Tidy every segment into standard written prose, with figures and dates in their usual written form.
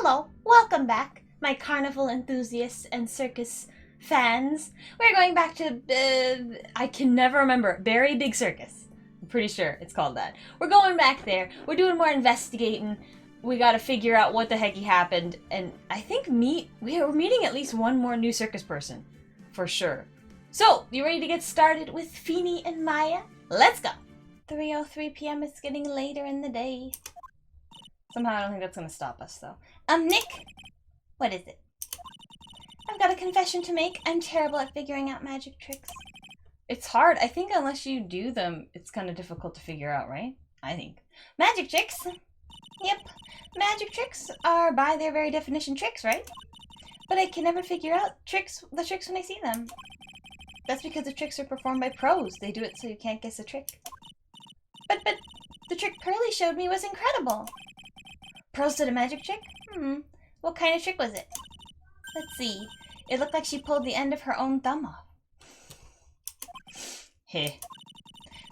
Hello, welcome back, my carnival enthusiasts and circus fans. We're going back to, I can never remember, Very Big Circus. I'm pretty sure it's called that. We're going back there. We're doing more investigating. We gotta figure out what the hecky happened, and I think we're meeting at least one more new circus person. For sure. So, you ready to get started with Feeny and Maya? Let's go! 3:03 p.m. It's getting later in the day. Somehow I don't think that's gonna stop us, though. Nick? What is it? I've got a confession to make. I'm terrible at figuring out magic tricks. It's hard. I think unless you do them, it's kind of difficult to figure out, right? I think. Magic tricks? Yep. Magic tricks are, by their very definition, tricks, right? But I can never figure out the tricks when I see them. That's because the tricks are performed by pros. They do it so you can't guess a trick. But the trick Pearly showed me was incredible. Pros did a magic trick? What kind of trick was it? Let's see. It looked like she pulled the end of her own thumb off. Heh.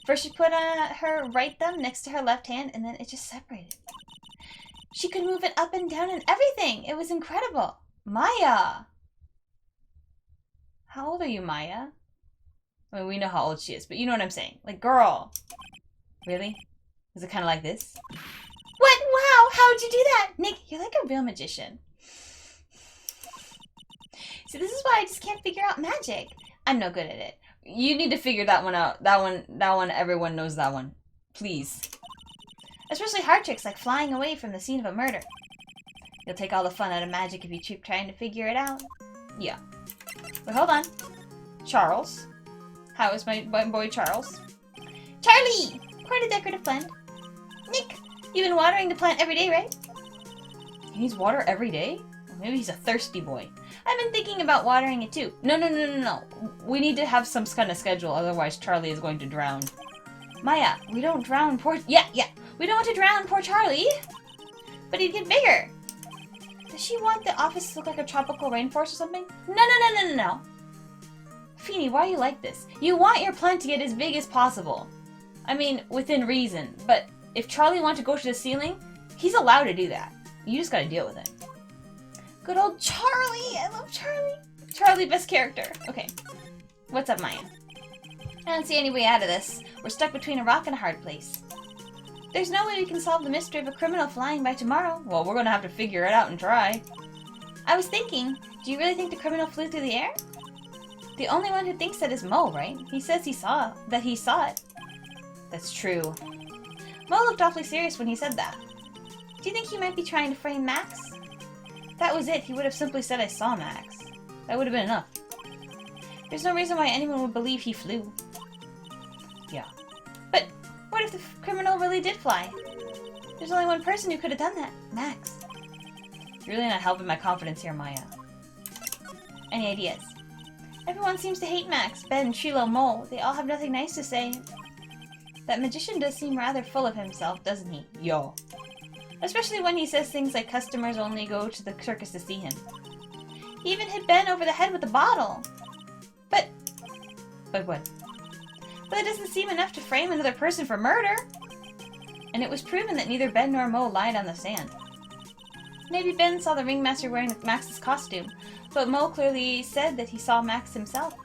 First she put her right thumb next to her left hand, and then it just separated. She could move it up and down and everything. It was incredible. Maya! How old are you, Maya? I mean, we know how old she is, but you know what I'm saying. Like, girl. Really? Is it kind of like this? What? Wow! How'd you do that? Nick, you're like a real magician. See, this is why I just can't figure out magic. I'm no good at it. You need to figure that one out. That one, everyone knows that one. Please. Especially hard tricks like flying away from the scene of a murder. You'll take all the fun out of magic if you keep trying to figure it out. Yeah. But hold on. Charles. How is my boy Charles? Charlie! Quite a decorative plant. Nick, you've been watering the plant every day, right? He needs water every day? Maybe he's a thirsty boy. I've been thinking about watering it too. No. We need to have some kind of schedule, otherwise Charlie is going to drown. Maya, we don't drown poor... Yeah. We don't want to drown poor Charlie. But he'd get bigger. Does she want the office to look like a tropical rainforest or something? No. Feeny, why are you like this? You want your plant to get as big as possible. I mean, within reason. But if Charlie wants to go to the ceiling, he's allowed to do that. You just gotta deal with it. Good old Charlie! I love Charlie! Charlie, best character. Okay. What's up, Maya? I don't see any way out of this. We're stuck between a rock and a hard place. There's no way we can solve the mystery of a criminal flying by tomorrow. Well, we're gonna have to figure it out and try. I was thinking, do you really think the criminal flew through the air? The only one who thinks that is Mo, right? He says he saw it. That's true. Mo looked awfully serious when he said that. Do you think he might be trying to frame Max? If that was it, he would have simply said I saw Max. That would have been enough. There's no reason why anyone would believe he flew. Yeah. But what if the criminal really did fly? There's only one person who could have done that. Max. You're really not helping my confidence here, Maya. Any ideas? Everyone seems to hate Max. Ben, Trilo, Mo. They all have nothing nice to say. That magician does seem rather full of himself, doesn't he? Yo. Especially when he says things like customers only go to the circus to see him. He even hit Ben over the head with a bottle. But what? But it doesn't seem enough to frame another person for murder. And it was proven that neither Ben nor Mo lied on the stand. Maybe Ben saw the ringmaster wearing Max's costume, but Mo clearly said that he saw Max himself.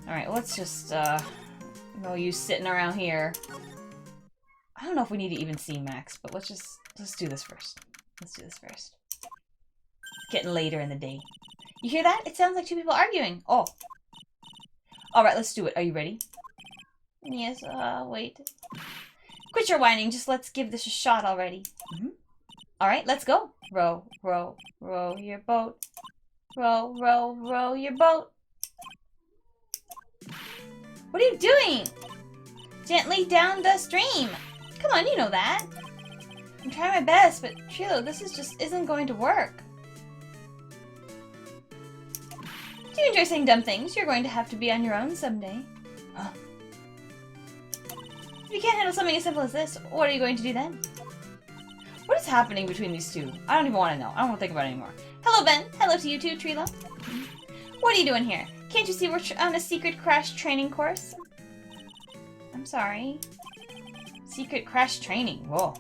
Alright, let's just, no use sitting around here. I don't know if we need to even see Max, but let's do this first. It's getting later in the day. You hear that? It sounds like two people arguing. Oh. Alright, let's do it. Are you ready? Yes, wait. Quit your whining. Just let's give this a shot already. Alright, let's go. Row, row, row your boat. Row, row, row your boat. What are you doing? Gently down the stream. Come on, you know that. I'm trying my best, but Trilo, this isn't going to work. Do you enjoy saying dumb things? You're going to have to be on your own someday. Huh? If you can't handle something as simple as this, what are you going to do then? What is happening between these two? I don't even want to know. I don't want to think about it anymore. Hello, Ben. Hello to you too, Trilo. What are you doing here? Can't you see we're on a secret crash training course? I'm sorry. Secret crash training. Whoa.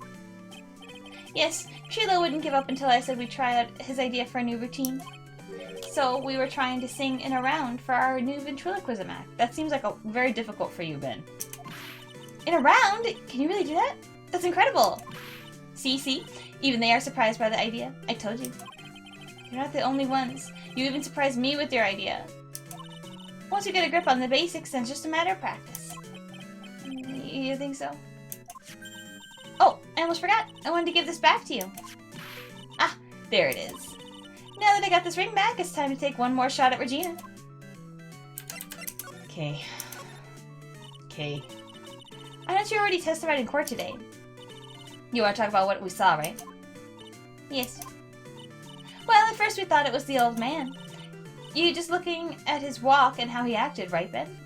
Yes, Trilo wouldn't give up until I said we'd try out his idea for a new routine. So we were trying to sing in a round for our new ventriloquism act. That seems like very difficult for you, Ben. In a round? Can you really do that? That's incredible! See? Even they are surprised by the idea. I told you. You're not the only ones. You even surprised me with your idea. Once you get a grip on the basics, then it's just a matter of practice. You think so? Oh, I almost forgot. I wanted to give this back to you. Ah, there it is. Now that I got this ring back, it's time to take one more shot at Regina. Okay. I thought you already testified in court today. You want to talk about what we saw, right? Yes. Well, at first we thought it was the old man. You just looking at his walk and how he acted, right, Ben?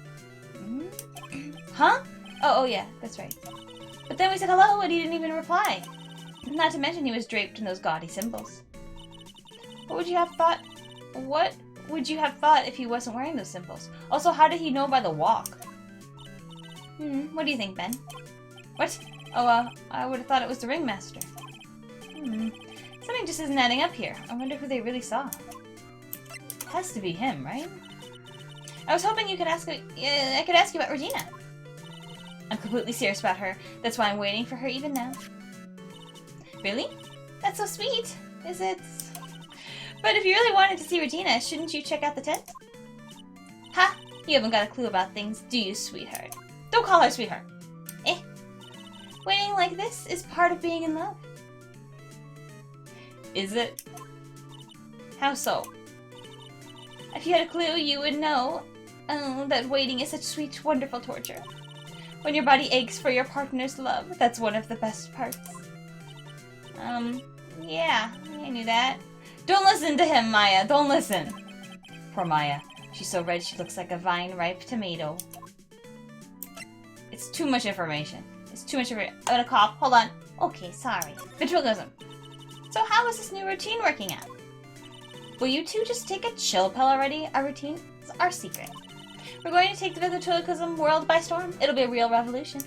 Huh? Oh, yeah, that's right. But then we said hello and he didn't even reply. Not to mention he was draped in those gaudy symbols. What would you have thought if he wasn't wearing those symbols? Also, how did he know by the walk? What do you think, Ben? What? Oh, I would have thought it was the ringmaster. Something just isn't adding up here. I wonder who they really saw. It has to be him, right? I was hoping I could ask you about Regina. I'm completely serious about her. That's why I'm waiting for her even now. Really? That's so sweet. Is it? But if you really wanted to see Regina, shouldn't you check out the tent? Ha! You haven't got a clue about things, do you, sweetheart? Don't call her sweetheart. Waiting like this is part of being in love. Is it? How so? If you had a clue, you would know that waiting is such sweet, wonderful torture. When your body aches for your partner's love, that's one of the best parts. Yeah, I knew that. Don't listen to him, Maya. Don't listen. Poor Maya. She's so red she looks like a vine-ripe tomato. It's too much information. It's too much information. I'm gonna cough. Hold on. Okay, sorry. Ventriloquism. So how is this new routine working out? Will you two just take a chill pill already? Our routine is our secret. We're going to take the ventriloquism world by storm. It'll be a real revolution.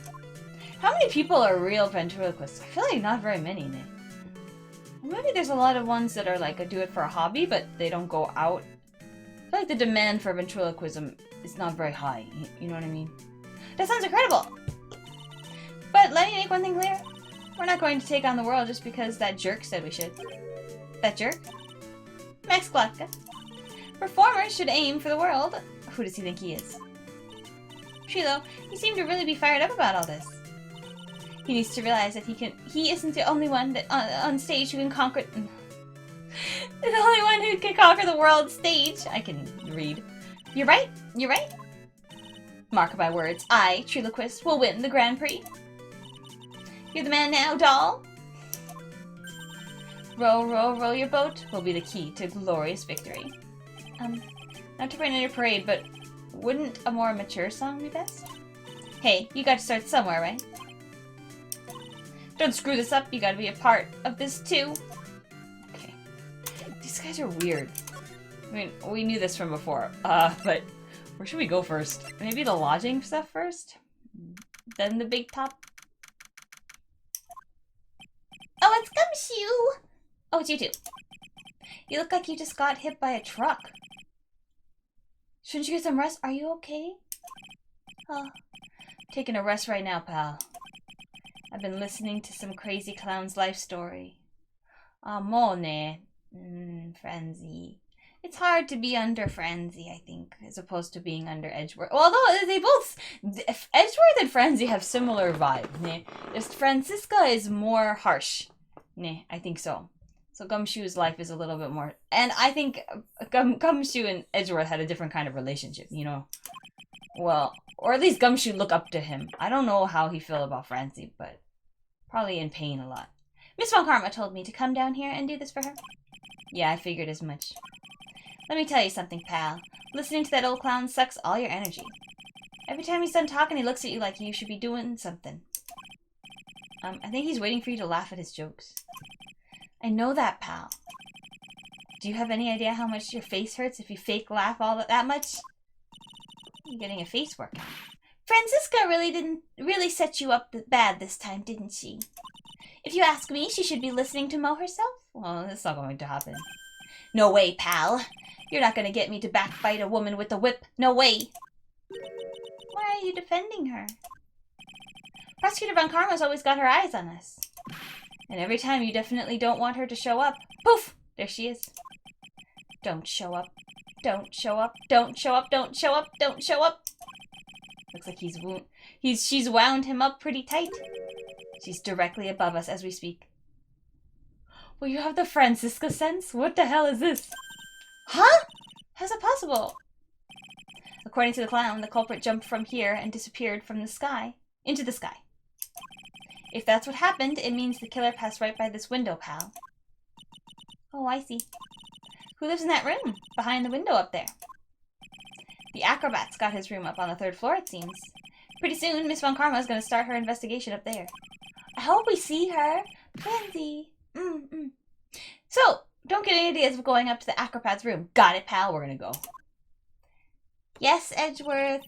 How many people are real ventriloquists? I feel like not very many, Nick. Maybe there's a lot of ones that are like do it for a hobby, but they don't go out. I feel like the demand for ventriloquism is not very high. You know what I mean? That sounds incredible! But let me make one thing clear. We're not going to take on the world just because that jerk said we should. That jerk? Max Glotka. Performers should aim for the world. Who does he think he is? Trilo, you seem to really be fired up about all this. He needs to realize that he isn't the only one that on stage who can conquer... the only one who can conquer the world stage. I can read. You're right. Mark my words. I, Triloquist, will win the Grand Prix. You're the man now, doll. Row, row, row your boat will be the key to glorious victory. Not to rain on your parade, but wouldn't a more mature song be best? Hey, you got to start somewhere, right? Don't screw this up, you gotta be a part of this too. Okay. These guys are weird. I mean, we knew this from before, but where should we go first? Maybe the lodging stuff first? Then the big top? Oh, it's Gumshoe! Oh, it's you two. You look like you just got hit by a truck. Shouldn't you get some rest? Are you okay? Oh, taking a rest right now, pal. I've been listening to some crazy clown's life story. Amone. Frenzy. It's hard to be under Frenzy, I think, as opposed to being under Edgeworth. Although they both... Edgeworth and Frenzy have similar vibes, ne? Just Francisca is more harsh. Ne, I think so. So Gumshoe's life is a little bit more... And I think Gumshoe and Edgeworth had a different kind of relationship, you know? Well, or at least Gumshoe look up to him. I don't know how he feel about Francie, but probably in pain a lot. Miss Von Karma told me to come down here and do this for her. Yeah, I figured as much. Let me tell you something, pal. Listening to that old clown sucks all your energy. Every time he's done talking, he looks at you like you should be doing something. I think he's waiting for you to laugh at his jokes. I know that, pal. Do you have any idea how much your face hurts if you fake laugh all that much? You're getting a face workout. Francisca really set you up bad this time, didn't she? If you ask me, she should be listening to Mo herself. Well, that's not going to happen. No way, pal. You're not going to get me to backbite a woman with a whip. No way. Why are you defending her? Prosecutor Von Karma's always got her eyes on us. And every time you definitely don't want her to show up. Poof! There she is. Don't show up. Don't show up. Don't show up. Don't show up. Don't show up. Looks like she's wound him up pretty tight. She's directly above us as we speak. Well, you have the Francisca sense? What the hell is this? Huh? How's that possible? According to the clown, the culprit jumped from here and disappeared from the sky. Into the sky. If that's what happened, it means the killer passed right by this window, pal. Oh, I see. Who lives in that room? Behind the window up there. The acrobat's got his room up on the 3rd floor, it seems. Pretty soon, Miss Von Karma's gonna start her investigation up there. I hope we see her. Pansy. So, don't get any ideas of going up to the acrobat's room. Got it, pal. We're gonna go. Yes, Edgeworth.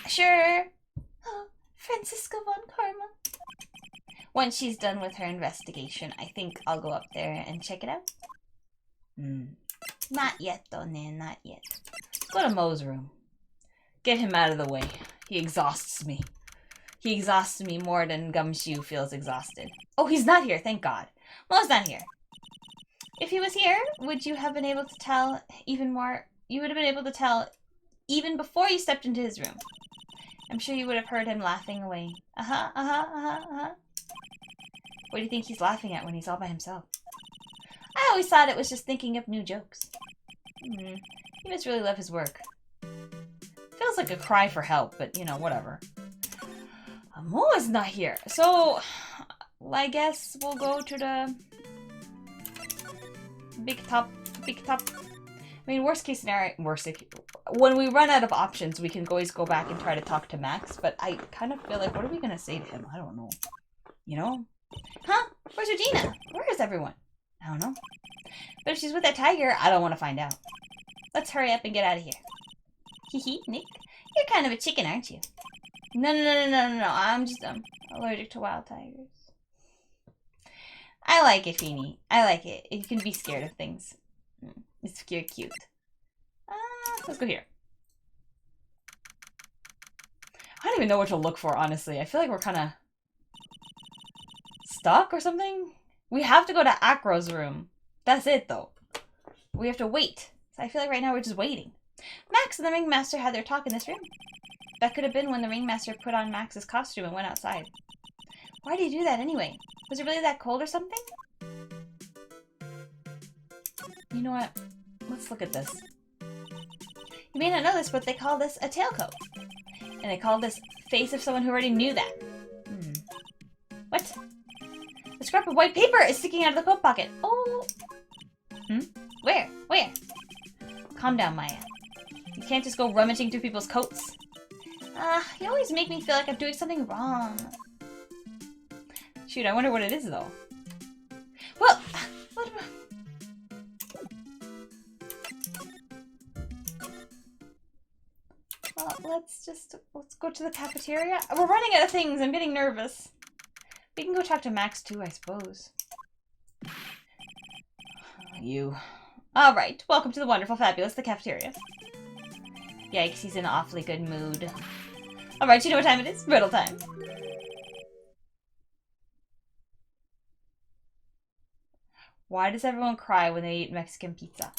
Sure. Oh, Francisca Von Karma. Once she's done with her investigation, I think I'll go up there and check it out. Not yet, though, Nan. Not yet. Go to Mo's room. Get him out of the way. He exhausts me. He exhausts me more than Gumshoe feels exhausted. Oh, he's not here, thank God. Mo's not here. If he was here, would you have been able to tell even more? You would have been able to tell even before you stepped into his room. I'm sure you would have heard him laughing away. What do you think he's laughing at when he's all by himself? I always thought it was just thinking of new jokes. He must really love his work. Feels like a cry for help, but you know, whatever. Mo is not here, so I guess we'll go to the big top. I mean, worst case scenario, when we run out of options, we can always go back and try to talk to Max, but I kind of feel like, what are we gonna say to him? I don't know. You know? Huh? Where's Regina? Where is everyone? I don't know. But if she's with that tiger, I don't want to find out. Let's hurry up and get out of here. Hee, Nick. You're kind of a chicken, aren't you? No. I'm allergic to wild tigers. I like it, Feeny. I like it. You can be scared of things. It's cute. Let's go here. I don't even know what to look for, honestly. I feel like we're kind of stuck or something. We have to go to Acro's room. That's it, though. We have to wait. So I feel like right now we're just waiting. Max and the Ringmaster had their talk in this room. That could have been when the Ringmaster put on Max's costume and went outside. Why did he do that anyway? Was it really that cold or something? You know what? Let's look at this. You may not know this, but they call this a tailcoat. And they call this face of someone who already knew that. What? A scrap of white paper is sticking out of the coat pocket. Oh. Where? Calm down, Maya. You can't just go rummaging through people's coats. You always make me feel like I'm doing something wrong. Shoot, I wonder what it is, though. Well, let's go to the cafeteria. We're running out of things. I'm getting nervous. We can go talk to Max, too, I suppose. You. Alright, welcome to the wonderful, fabulous, the cafeteria. Yikes, he's in an awfully good mood. Alright, you know what time it is? Riddle time. Why does everyone cry when they eat Mexican pizza?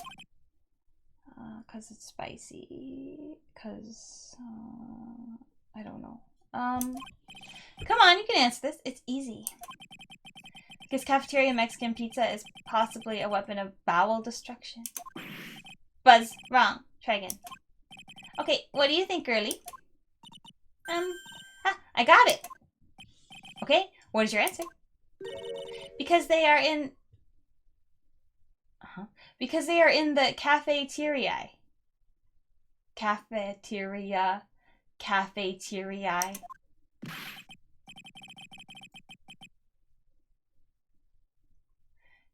'Cause it's spicy. 'Cause, I don't know. Come on, you can answer this. It's easy. Because cafeteria Mexican pizza is possibly a weapon of bowel destruction. Buzz, wrong. Try again. Okay, what do you think, girly? I got it. Okay, what is your answer? Because they are in... Because they are in the cafeteria. Cafeteria.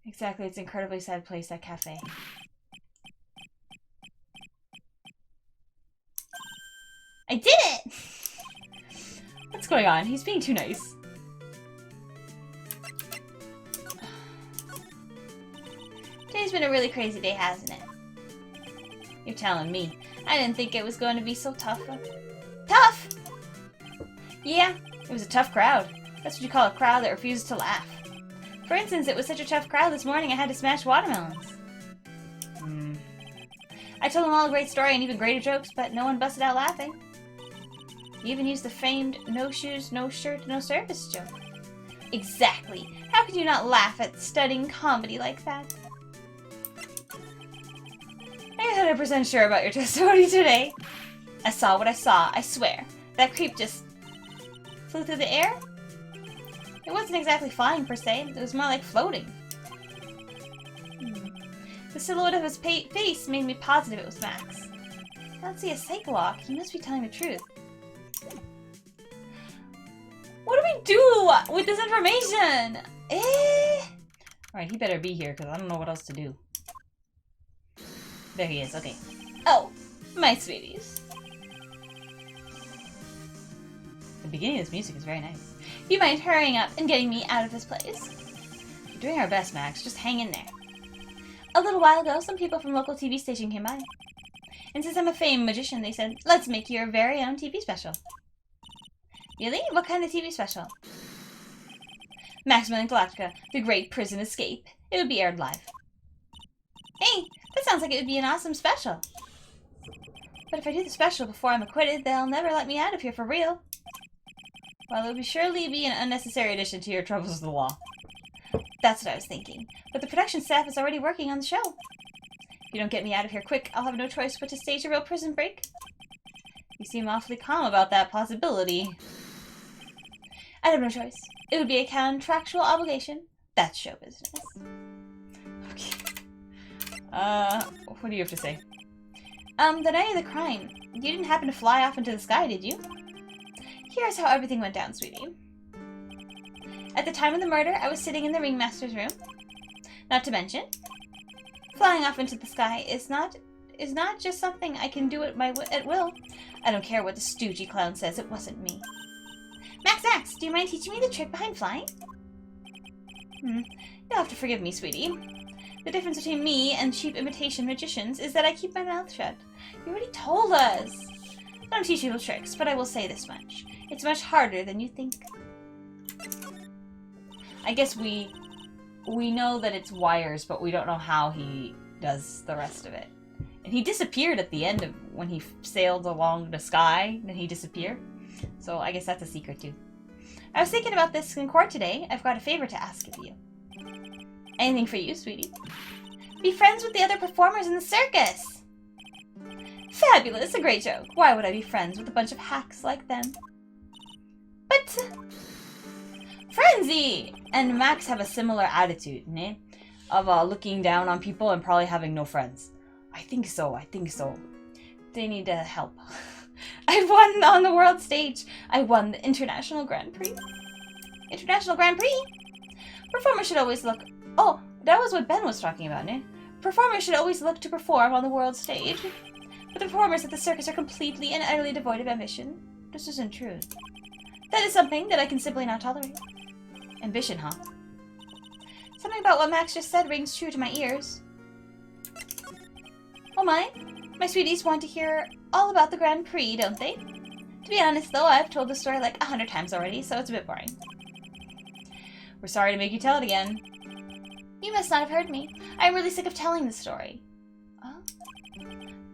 Exactly, it's an incredibly sad place, that cafe. I did it! What's going on? He's being too nice. Today's been a really crazy day, hasn't it? You're telling me. I didn't think it was going to be so tough. Tough? Yeah, it was a tough crowd. That's what you call a crowd that refuses to laugh. For instance, it was such a tough crowd this morning I had to smash watermelons. I told them all a great story and even greater jokes, but no one busted out laughing. You even used the famed no shoes, no shirt, no service joke. Exactly. How could you not laugh at studying comedy like that? I'm 100% sure about your testimony today. I saw what I saw, I swear. That creep just flew through the air? It wasn't exactly flying, per se. It was more like floating. The silhouette of his face made me positive it was Max. I don't see a psych-walk. He must be telling the truth. What do we do with this information? Alright, he better be here, because I don't know what else to do. There he is, okay. Oh, my sweeties. The beginning of this music is very nice. You mind hurrying up and getting me out of this place? We're doing our best, Max. Just hang in there. A little while ago, some people from a local TV station came by. And since I'm a famed magician, they said, let's make your very own TV special. Really? What kind of TV special? Maximum and Galactica, The Great Prison Escape. It would be aired live. Hey, that sounds like it would be an awesome special. But if I do the special before I'm acquitted, they'll never let me out of here for real. Well, it would surely be an unnecessary addition to your troubles with the law. That's what I was thinking. But the production staff is already working on the show. If you don't get me out of here quick, I'll have no choice but to stage a real prison break. You seem awfully calm about that possibility. I have no choice. It would be a contractual obligation. That's show business. Okay. What do you have to say? The night of the crime, you didn't happen to fly off into the sky, did you? Here's how everything went down, sweetie. At the time of the murder, I was sitting in the ringmaster's room. Not to mention, flying off into the sky is not just something I can do at will. I don't care what the stoogey clown says, it wasn't me. Max, do you mind teaching me the trick behind flying? You'll have to forgive me, sweetie. The difference between me and cheap imitation magicians is that I keep my mouth shut. You already told us. I don't teach people tricks, but I will say this much. It's much harder than you think. I guess we know that it's wires, but we don't know how he does the rest of it. And he disappeared at the end of when he sailed along the sky, and he disappeared. So I guess that's a secret too. I was thinking about this in court today. I've got a favor to ask of you. Anything for you, sweetie. Be friends with the other performers in the circus. Fabulous, a great joke. Why would I be friends with a bunch of hacks like them? But Frenzy and Max have a similar attitude, eh? Of looking down on people and probably having no friends. I think so. They need help. I won on the world stage. I won the International Grand Prix. International Grand Prix? Performers should always look... Oh, that was what Ben was talking about, eh? Performers should always look to perform on the world stage. But the performers at the circus are completely and utterly devoid of ambition. This isn't true. That is something that I can simply not tolerate. Ambition, huh? Something about what Max just said rings true to my ears. Oh my sweeties want to hear all about the Grand Prix, don't they? To be honest though, I've told the story like 100 times already, so it's a bit boring. We're sorry to make you tell it again. You must not have heard me. I'm really sick of telling the story. Oh?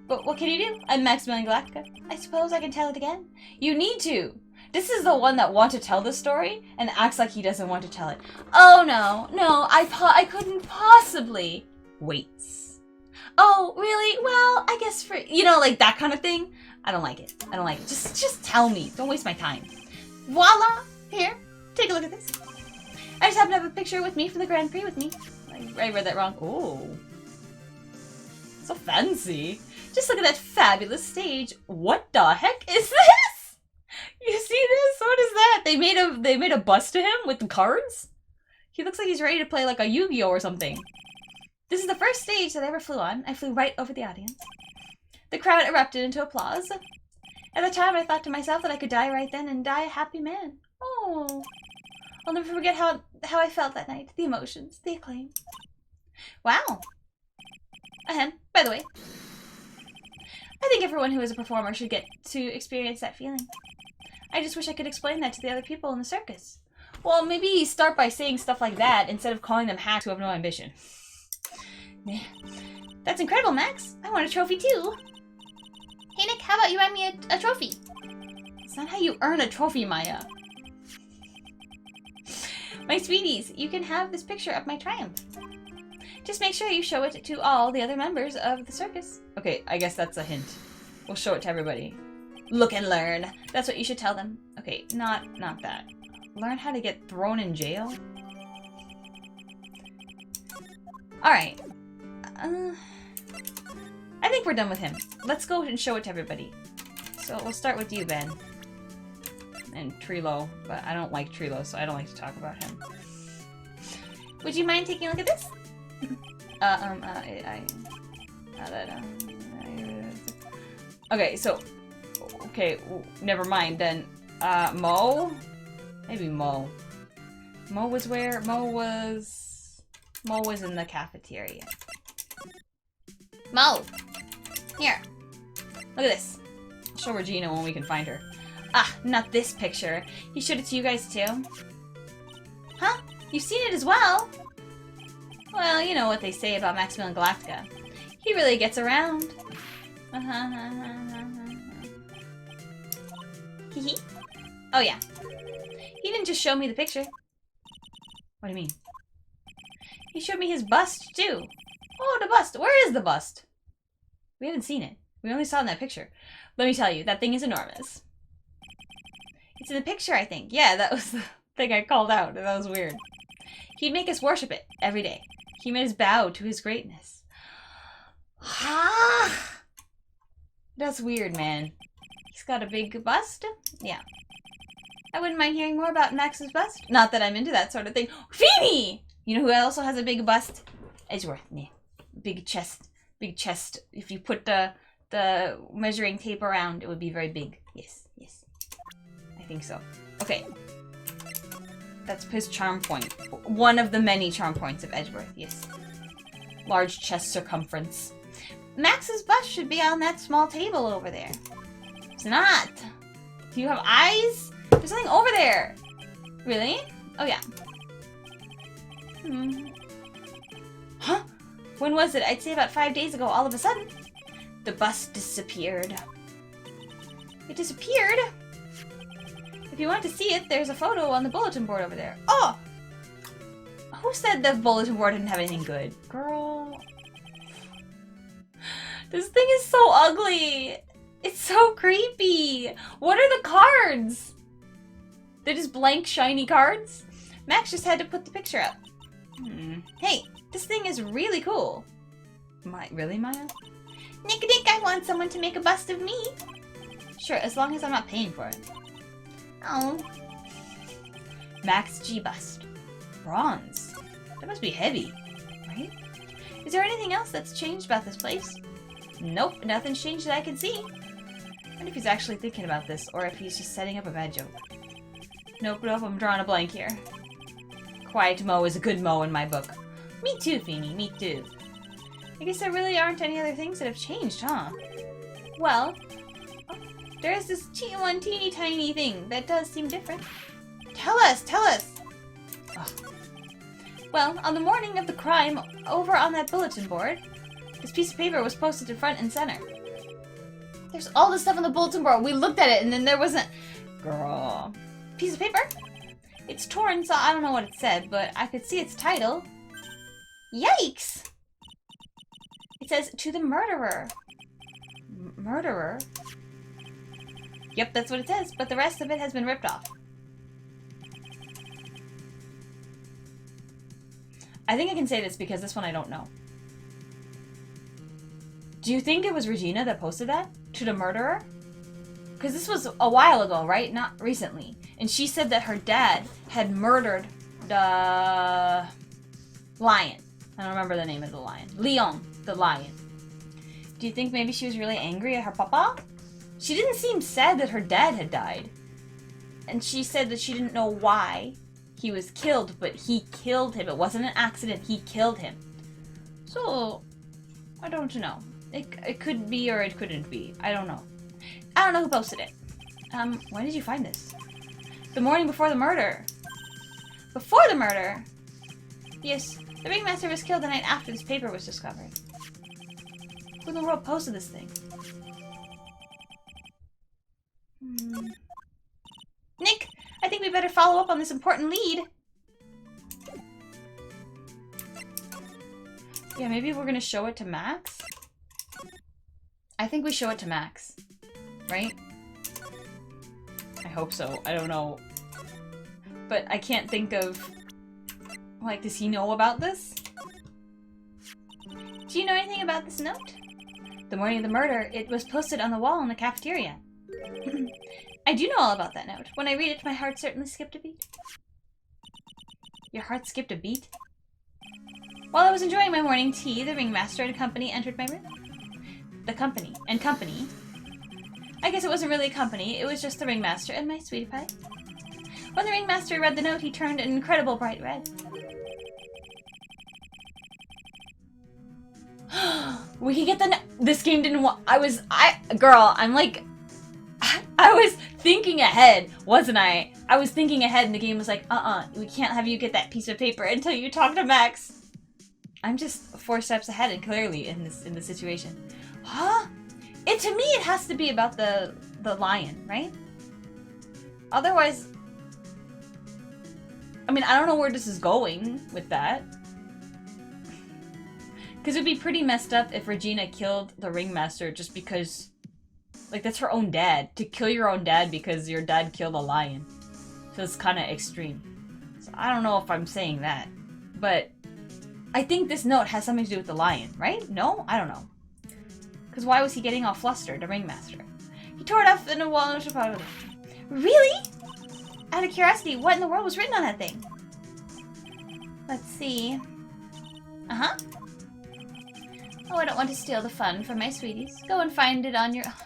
But what can you do? I'm Maximilian Galactica. I suppose I can tell it again. You need to! This is the one that wants to tell the story and acts like he doesn't want to tell it. Oh no, I couldn't possibly. Waits. Oh, really? Well, I guess for, like that kind of thing. I don't like it. Just tell me. Don't waste my time. Voila! Here, take a look at this. I just happen to have a picture with me for the Grand Prix with me. I read that wrong. Oh. So fancy. Just look at that fabulous stage. What the heck is this? You see this? What is that? They made a bust to him with the cards? He looks like he's ready to play like a Yu-Gi-Oh or something. This is the first stage that I ever flew on. I flew right over the audience. The crowd erupted into applause. At the time, I thought to myself that I could die right then and die a happy man. Oh. I'll never forget how I felt that night. The emotions, the acclaim. Wow. Ahem, by the way, I think everyone who is a performer should get to experience that feeling. I just wish I could explain that to the other people in the circus. Well, maybe start by saying stuff like that instead of calling them hacks who have no ambition. That's incredible, Max. I want a trophy too. Hey Nick, how about you write me a trophy? It's not how you earn a trophy, Maya. My sweeties, you can have this picture of my triumph. Just make sure you show it to all the other members of the circus. Okay, I guess that's a hint. We'll show it to everybody. Look and learn. That's what you should tell them. Okay, not that. Learn how to get thrown in jail? Alright. I think we're done with him. Let's go and show it to everybody. So we'll start with you, Ben. And Trilo. But I don't like Trilo, so I don't like to talk about him. Would you mind taking a look at this? Okay, so... Okay, never mind then. Mo? Maybe Mo. Mo was where? Mo was in the cafeteria. Mo! Here. Look at this. I'll show Regina when we can find her. Ah, not this picture. He showed it to you guys too. Huh? You've seen it as well? Well, you know what they say about Maximilian Galactica. He really gets around. Hee. Oh yeah. He didn't just show me the picture. What do you mean? He showed me his bust too. Oh, the bust. Where is the bust? We haven't seen it. We only saw it in that picture. Let me tell you, that thing is enormous. It's in the picture, I think. Yeah, that was the thing I called out. That was weird. He'd make us worship it every day. He made us bow to his greatness. Ah! That's weird, man. He's got a big bust? Yeah. I wouldn't mind hearing more about Max's bust. Not that I'm into that sort of thing. Phoebe! You know who also has a big bust? Edgeworth. Yeah. Big chest. Big chest. If you put the measuring tape around, it would be very big. Yes, yes. I think so. Okay. That's his charm point. One of the many charm points of Edgeworth, yes. Large chest circumference. Max's bust should be on that small table over there. It's not. Do you have eyes? There's something over there. Really? Oh, yeah. Huh? When was it? I'd say about 5 days ago, all of a sudden. The bust disappeared. It disappeared? If you want to see it, there's a photo on the bulletin board over there. Oh! Who said the bulletin board didn't have anything good? Girl. This thing is so ugly. It's so creepy. What are the cards? They're just blank, shiny cards? Max just had to put the picture up. Hey, this thing is really cool. Really, Maya? Nick, I want someone to make a bust of me. Sure, as long as I'm not paying for it. Oh. Max G bust. Bronze. That must be heavy, right? Is there anything else that's changed about this place? Nope, nothing's changed that I can see. I wonder if he's actually thinking about this, or if he's just setting up a bad joke. Nope, I'm drawing a blank here. Quiet Mo is a good Mo in my book. Me too, Feeny, me too. I guess there really aren't any other things that have changed, huh? Well, there's this one teeny tiny thing that does seem different. Tell us! Ugh. Well, on the morning of the crime, over on that bulletin board, this piece of paper was posted in front and center. There's all this stuff on the bulletin board. We looked at it and then there wasn't... Girl. Piece of paper? It's torn, so I don't know what it said, but I could see its title. Yikes! It says, to the murderer. Murderer? Yep, that's what it says, but the rest of it has been ripped off. I think I can say this because this one I don't know. Do you think it was Regina that posted that? To the murderer? Because this was a while ago, right? Not recently. And she said that her dad had murdered the lion. I don't remember the name of the lion. Leon, the lion. Do you think maybe she was really angry at her papa? She didn't seem sad that her dad had died. And she said that she didn't know why he was killed, but he killed him. It wasn't an accident. He killed him. So, I don't know. It could be or it couldn't be. I don't know. I don't know who posted it. When did you find this? The morning before the murder. Before the murder? Yes, the ringmaster was killed the night after this paper was discovered. Who in the world posted this thing? Nick, I think we better follow up on this important lead. Yeah, maybe we're gonna show it to Max? I think we show it to Max. Right? I hope so. I don't know. But I can't think of... Like, does he know about this? Do you know anything about this note? The morning of the murder, it was posted on the wall in the cafeteria. I do know all about that note. When I read it, my heart certainly skipped a beat. Your heart skipped a beat? While I was enjoying my morning tea, the ringmaster and company entered my room. The company. And company. I guess it wasn't really a company, it was just the ringmaster and my sweetie pie. When the ringmaster read the note, he turned an incredible bright red. We can get the this game didn't want- Girl, I'm like... I was thinking ahead, wasn't I? I was thinking ahead and the game was like, we can't have you get that piece of paper until you talk to Max. I'm just 4 steps ahead and clearly in the situation. Huh? To me, it has to be about the lion, right? Otherwise... I mean, I don't know where this is going with that. Because it'd be pretty messed up if Regina killed the ringmaster just because... Like, that's her own dad. To kill your own dad because your dad killed a lion. Feels kind of extreme. So I don't know if I'm saying that. But I think this note has something to do with the lion, right? No? I don't know. Because why was he getting all flustered, the ringmaster? He tore it off in a wall. Really? Out of curiosity, what in the world was written on that thing? Let's see. Uh-huh. Oh, I don't want to steal the fun from my sweeties. Go and find it on your... Okay.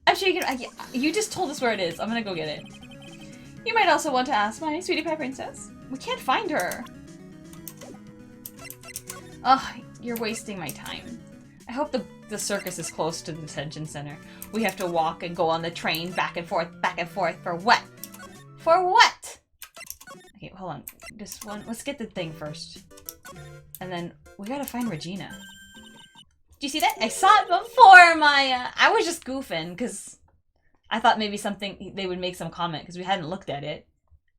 I'm sure you can... You just told us where it is. I'm gonna go get it. You might also want to ask my sweetie pie princess. We can't find her. Ugh, you're wasting my time. I hope the circus is close to the detention center. We have to walk and go on the train back and forth for what? For what? Okay, hold on. This one, let's get the thing first. And then we gotta find Regina. Do you see that? I saw it before my, I was just goofing because I thought maybe they would make some comment because we hadn't looked at it.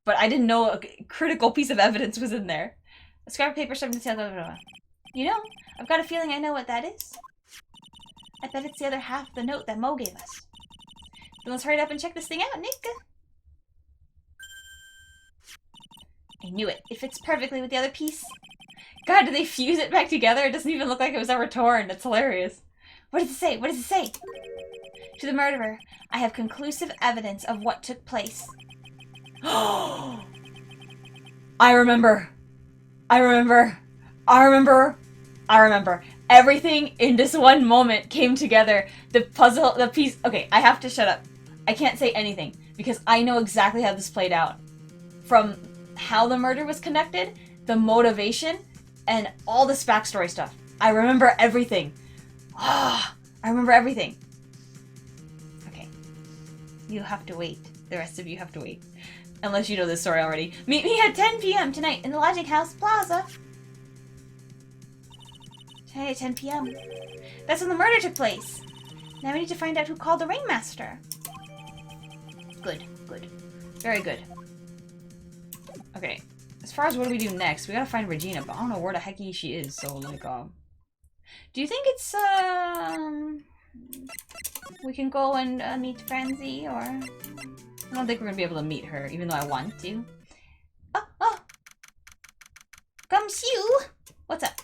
But I didn't know a critical piece of evidence was in there. A scrap of paper, something to say, blah, blah, blah. You know, I've got a feeling I know what that is. I bet it's the other half of the note that Mo gave us. Then let's hurry up and check this thing out, Nick. I knew it. It fits perfectly with the other piece. God, did they fuse it back together? It doesn't even look like it was ever torn. It's hilarious. What does it say? What does it say? To the murderer, I have conclusive evidence of what took place. I remember. I remember. I remember. I remember. Everything in this one moment came together. The puzzle, the piece... Okay, I have to shut up. I can't say anything because I know exactly how this played out. From how the murder was connected, the motivation, and all this backstory stuff. I remember everything. Ah, I remember everything. Okay. You have to wait. The rest of you have to wait. Unless you know this story already. Meet me at 10 p.m. tonight in the Lodging House Plaza. Tonight at 10 p.m. That's when the murder took place. Now we need to find out who called the ringmaster. Good, good. Very good. Okay. As far as what do we do next, we gotta find Regina, but I don't know where the heck she is, so like, do you think it's, we can go and meet Franzi, or... I don't think we're gonna be able to meet her, even though I want to. Oh! Gumshoe! What's up?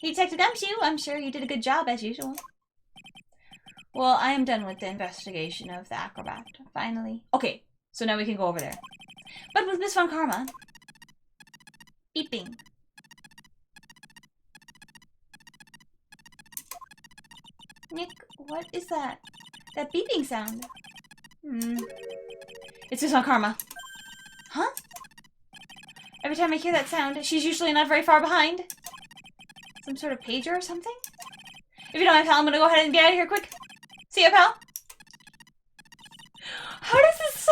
Hey, Detective Gumshoe, I'm sure you did a good job, as usual. Well, I am done with the investigation of the acrobat, finally. Okay, so now we can go over there. But with Miss Von Karma... Beeping. Nick, what is that? That beeping sound? It's Miss Von Karma. Huh? Every time I hear that sound, she's usually not very far behind. Some sort of pager or something? If you don't mind, pal, I'm gonna go ahead and get out of here quick. See ya, pal. How does this...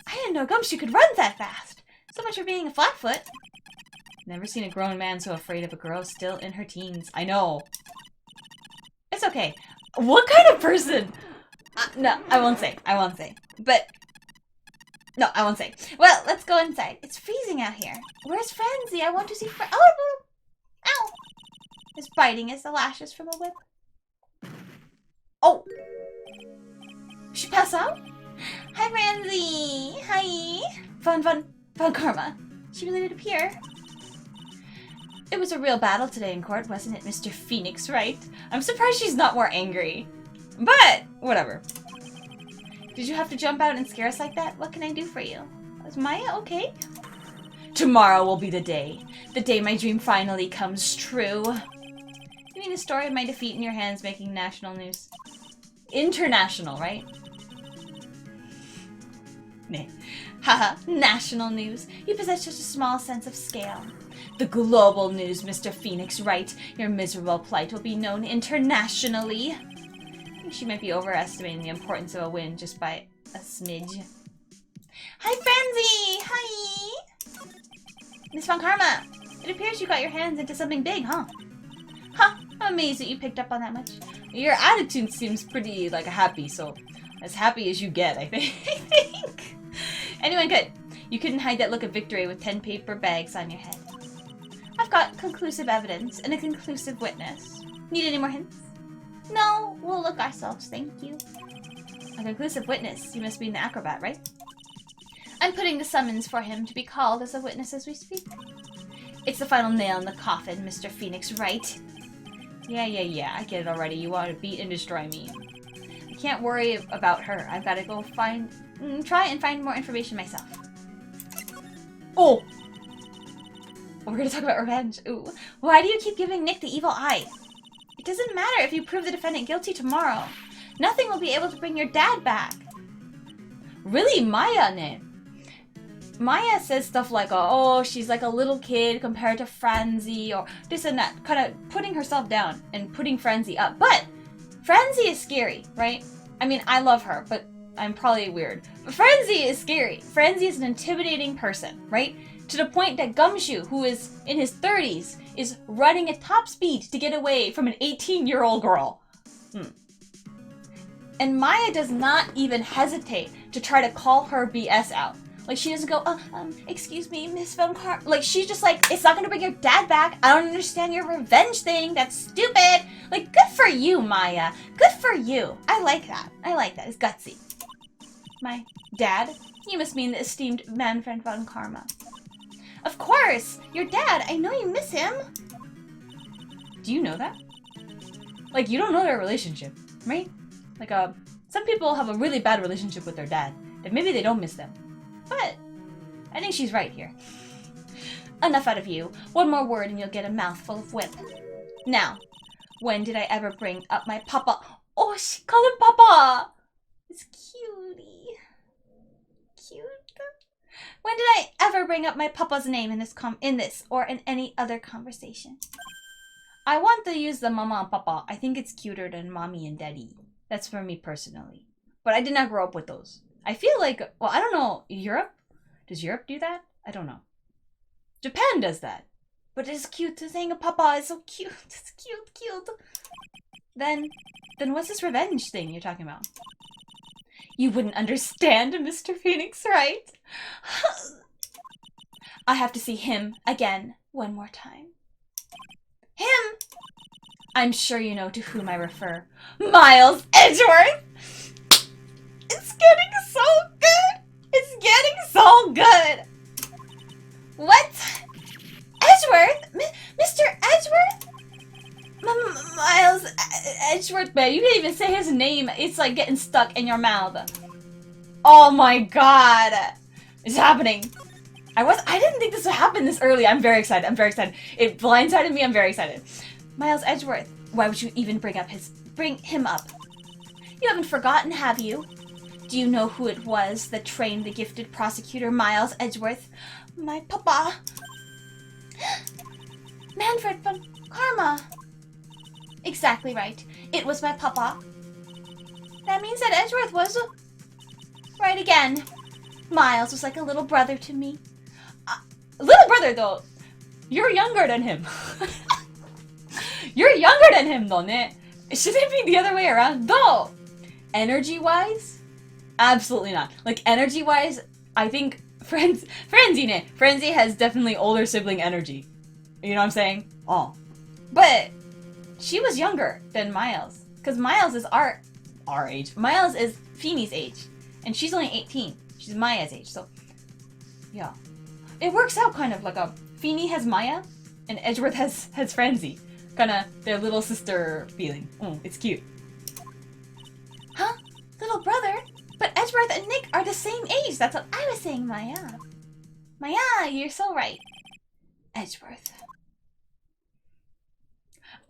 I didn't know Gumshoe could run that fast. So much for being a flatfoot. Never seen a grown man so afraid of a girl still in her teens. I know. It's okay. What kind of person? No, I won't say. I won't say. But... No, I won't say. Well, let's go inside. It's freezing out here. Where's Frenzy? I want to see Oh! Ow! As biting as the lashes from a whip. Oh! She pass out? Hi, Frenzy! Hi! Fun karma. She really did appear. It was a real battle today in court, wasn't it, Mr. Phoenix, right? I'm surprised she's not more angry. But, whatever. Did you have to jump out and scare us like that? What can I do for you? Is Maya okay? Tomorrow will be the day. The day my dream finally comes true. You mean the story of my defeat in your hands making national news? International, right? Nah. Haha, national news. You possess such a small sense of scale. The global news, Mr. Phoenix, right? Your miserable plight will be known internationally. I think she might be overestimating the importance of a win just by a smidge. Hi, Frenzy! Hi! Miss Von Karma, it appears you got your hands into something big, huh? Huh, I'm amazed that you picked up on that much. Your attitude seems pretty, like, happy, so as happy as you get, I think. Anyone could. You couldn't hide that look of victory with 10 paper bags on your head. I've got conclusive evidence and a conclusive witness. Need any more hints? No, we'll look ourselves, thank you. A conclusive witness? You must be an acrobat, right? I'm putting the summons for him to be called as a witness as we speak. It's the final nail in the coffin, Mr. Phoenix, right? Yeah, I get it already. You want to beat and destroy me. I can't worry about her. I've got to go try and find more information myself. Oh! We're gonna talk about revenge. Ooh. Why do you keep giving Nick the evil eye? It doesn't matter if you prove the defendant guilty tomorrow. Nothing will be able to bring your dad back. Really, Maya, ne? Maya says stuff like, oh, she's like a little kid compared to Franzi, or this and that, kind of putting herself down and putting Franzi up. But Franzi is scary, right? I mean, I love her, but I'm probably weird. But Franzi is scary. Franzi is an intimidating person, right? To the point that Gumshoe, who is in his 30s, is running at top speed to get away from an 18-year-old girl. And Maya does not even hesitate to try to call her BS out. Like, she doesn't go, excuse me, Miss Von Karma. Like, she's just like, it's not gonna bring your dad back. I don't understand your revenge thing. That's stupid. Like, good for you, Maya. Good for you. I like that. I like that. It's gutsy. My dad? You must mean the esteemed Manfred Von Karma. Of course! Your dad! I know you miss him! Do you know that? Like, you don't know their relationship, right? Like, some people have a really bad relationship with their dad, that maybe they don't miss them. But, I think she's right here. Enough out of you. One more word and you'll get a mouthful of whip. Now, when did I ever bring up my papa? Oh, she called him papa! It's cutie. Cute. When did I ever bring up my papa's name in this or in any other conversation? I want to use the mama and papa. I think it's cuter than mommy and daddy. That's for me personally. But I did not grow up with those. I feel like, well, I don't know, Europe? Does Europe do that? I don't know. Japan does that. But it's cute to saying a papa is so cute. It's cute. Then what's this revenge thing you're talking about? You wouldn't understand, Mr. Phoenix, right? I have to see him again one more time. Him? I'm sure you know to whom I refer. Miles Edgeworth! It's getting so good! It's getting so good! What? Edgeworth? Mr. Edgeworth? Miles Edgeworth, man, you can't even say his name. It's like getting stuck in your mouth. Oh my god. It's happening. I didn't think this would happen this early. I'm very excited. It blindsided me. I'm very excited. Miles Edgeworth. Why would you even bring him up? You haven't forgotten, have you? Do you know who it was that trained the gifted prosecutor Miles Edgeworth? My papa. Manfred Von Karma. Exactly right. It was my papa. That means that Edgeworth was right again. Miles was like a little brother to me. Little brother, though. You're younger than him. You're younger than him, though, ne? Should it be the other way around? Though, energy-wise, absolutely not. Like, energy-wise, I think Frenzy has definitely older sibling energy. You know what I'm saying? Oh. But she was younger than Miles. Because Miles is our age. Miles is Feeney's age. And she's only 18. She's Maya's age, so yeah. It works out kind of like a Feeney has Maya and Edgeworth has Frenzy. Kinda their little sister feeling. Oh, it's cute. Huh? Little brother? But Edgeworth and Nick are the same age. That's what I was saying, Maya. Maya, you're so right. Edgeworth.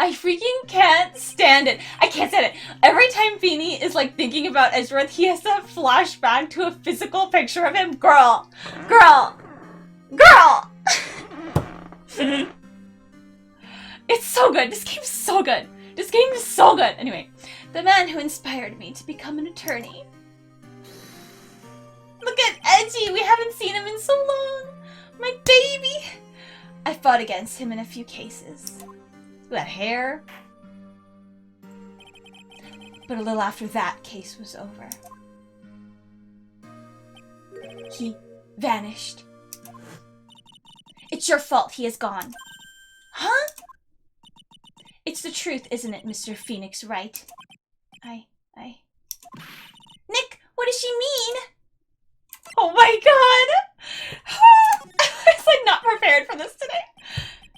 I freaking can't stand it. I can't stand it. Every time Feeney is like thinking about Edgeworth, he has to flash back to a physical picture of him. Girl. Girl. Girl. It's so good. This game's so good. This game is so good. Anyway, the man who inspired me to become an attorney. Look at Edgy. We haven't seen him in so long. My baby. I fought against him in a few cases. That hair. But a little after that case was over, he vanished. It's your fault he is gone. Huh? It's the truth, isn't it, Mr. Phoenix Wright? Nick, what does she mean? Oh my god! I was like not prepared for this today.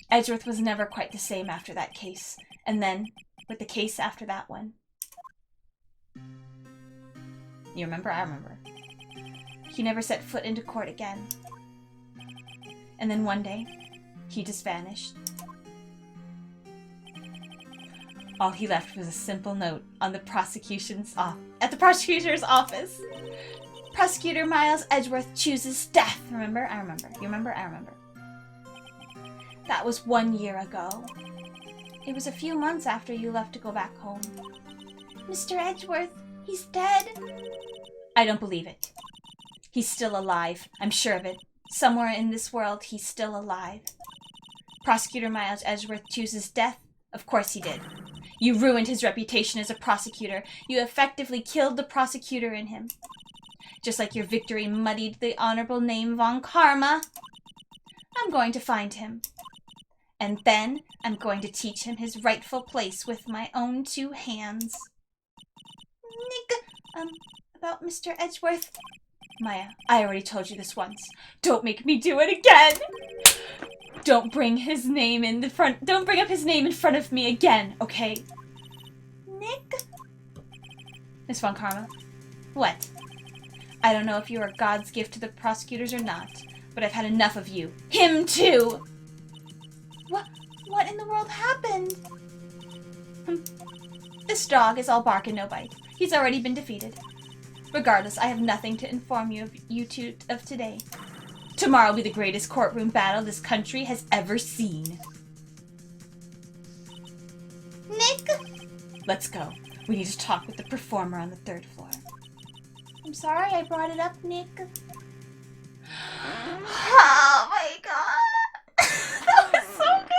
Edgeworth was never quite the same after that case. And then, with the case after that one. You remember? I remember. He never set foot into court again. And then one day, he just vanished. All he left was a simple note on the at the prosecutor's office. Prosecutor Miles Edgeworth chooses death. Remember? I remember. You remember? I remember. That was 1 year ago. It was a few months after you left to go back home. Mr. Edgeworth, he's dead. I don't believe it. He's still alive. I'm sure of it. Somewhere in this world, he's still alive. Prosecutor Miles Edgeworth chooses death? Of course he did. You ruined his reputation as a prosecutor. You effectively killed the prosecutor in him. Just like your victory muddied the honorable name von Karma. I'm going to find him. And then I'm going to teach him his rightful place with my own 2 hands. Nick, about Mr. Edgeworth. Maya, I already told you this once. Don't make me do it again! Don't bring his name in the front. Don't bring up his name in front of me again, okay? Nick? Miss Von Karma. What? I don't know if you are God's gift to the prosecutors or not, but I've had enough of you. Him too! What in the world happened? This dog is all bark and no bite. He's already been defeated. Regardless, I have nothing to inform you two of today. Tomorrow will be the greatest courtroom battle this country has ever seen. Nick? Let's go. We need to talk with the performer on the 3rd floor. I'm sorry I brought it up, Nick. Oh my god. That was so good.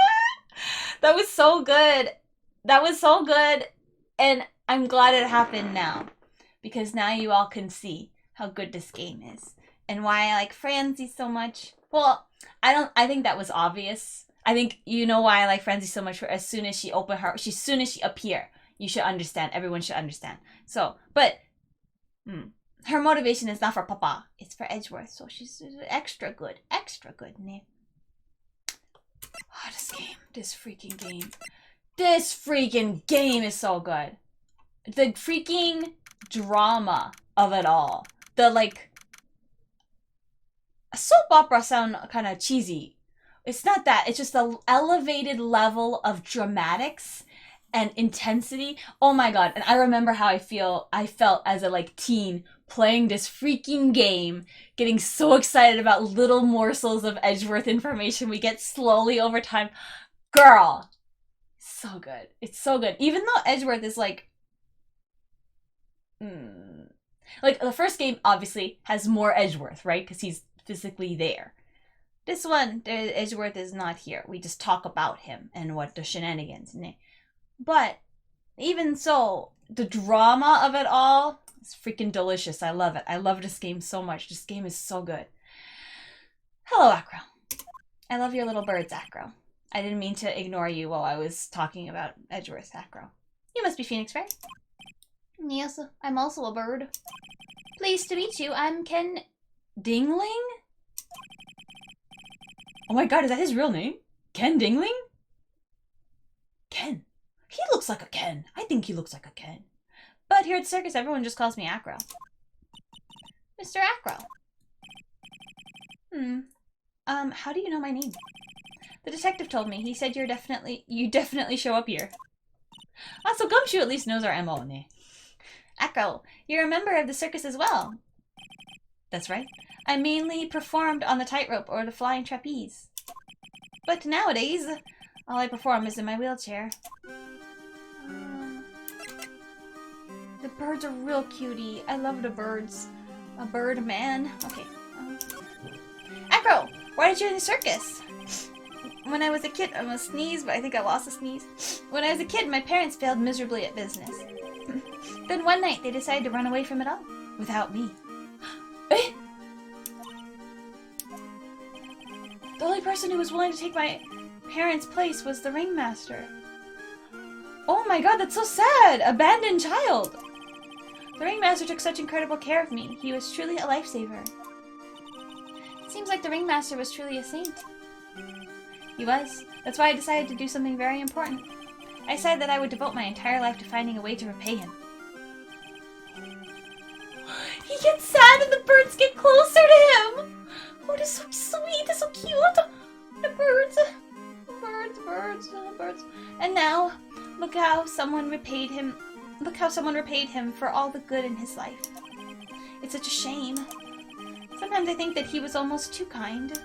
That was so good. That was so good. And I'm glad it happened now. Because now you all can see how good this game is. And why I like Francie so much. Well, I think that was obvious. I think you know why I like Francie so much. For as soon as she appear, you should understand. Everyone should understand. So, but her motivation is not for Papa. It's for Edgeworth. So she's extra good. Extra good, Nick. Oh, this freaking game is so good. The freaking drama of it all. The like soap opera sound kind of cheesy. It's not that. It's just the elevated level of dramatics and intensity. Oh my god. And I remember how I felt as a like teen playing this freaking game, getting so excited about little morsels of Edgeworth information we get slowly over time. Girl, so good. It's so good. Even though Edgeworth is like... Like, the first game, obviously, has more Edgeworth, right? Because he's physically there. This one, Edgeworth is not here. We just talk about him and what the shenanigans. But, even so, the drama of it all is freaking delicious. I love it. I love this game so much. This game is so good. Hello, Acro. I love your little birds, Acro. I didn't mean to ignore you while I was talking about Edgeworth, Acro. You must be Phoenix, right? Yes, I'm also a bird. Pleased to meet you. I'm Ken Dingling? Oh my god, is that his real name? Ken Dingling? Ken. He looks like a Ken. I think he looks like a Ken. But here at the circus, everyone just calls me Acro. Mr. Acro. How do you know my name? The detective told me. He said you definitely show up here. So Gumshoe at least knows our MO, ne? Acro, you're a member of the circus as well. That's right. I mainly performed on the tightrope or the flying trapeze. But nowadays, all I perform is in my wheelchair. The birds are real cutie. I love the birds. A bird man. Okay. Acro, why did you in the circus? When I was a kid, I almost sneezed, but I think I lost a sneeze. When I was a kid, my parents failed miserably at business. Then one night, they decided to run away from it all. Without me. The only person who was willing to take my parents' place was the ringmaster. Oh my god, that's so sad! Abandoned child! The ringmaster took such incredible care of me. He was truly a lifesaver. It seems like the ringmaster was truly a saint. He was. That's why I decided to do something very important. I decided that I would devote my entire life to finding a way to repay him. He gets sad and the birds get closer to him! Oh, that's so sweet, that's so cute! The birds. Birds. And now, look how someone repaid him. Look how someone repaid him for all the good in his life. It's such a shame. Sometimes I think that he was almost too kind.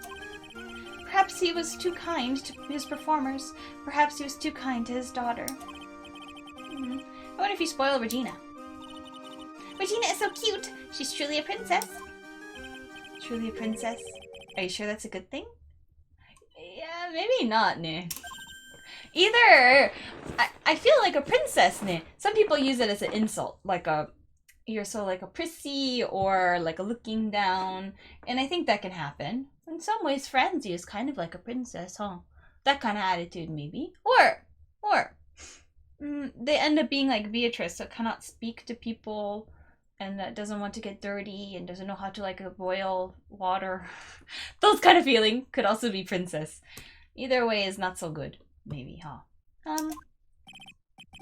Perhaps he was too kind to his performers. Perhaps he was too kind to his daughter. I wonder if he spoiled Regina. Regina is so cute. She's truly a princess. Truly a princess. Are you sure that's a good thing? Yeah, maybe not, ne. Either, I feel like a princess, ne. Some people use it as an insult, like you're so like a prissy or like a looking down, and I think that can happen. In some ways, Francie is kind of like a princess, huh? That kind of attitude, maybe. Or they end up being like Beatrice, so cannot speak to people, and doesn't want to get dirty, and doesn't know how to like boil water. Those kind of feeling could also be princess. Either way is not so good, maybe, huh?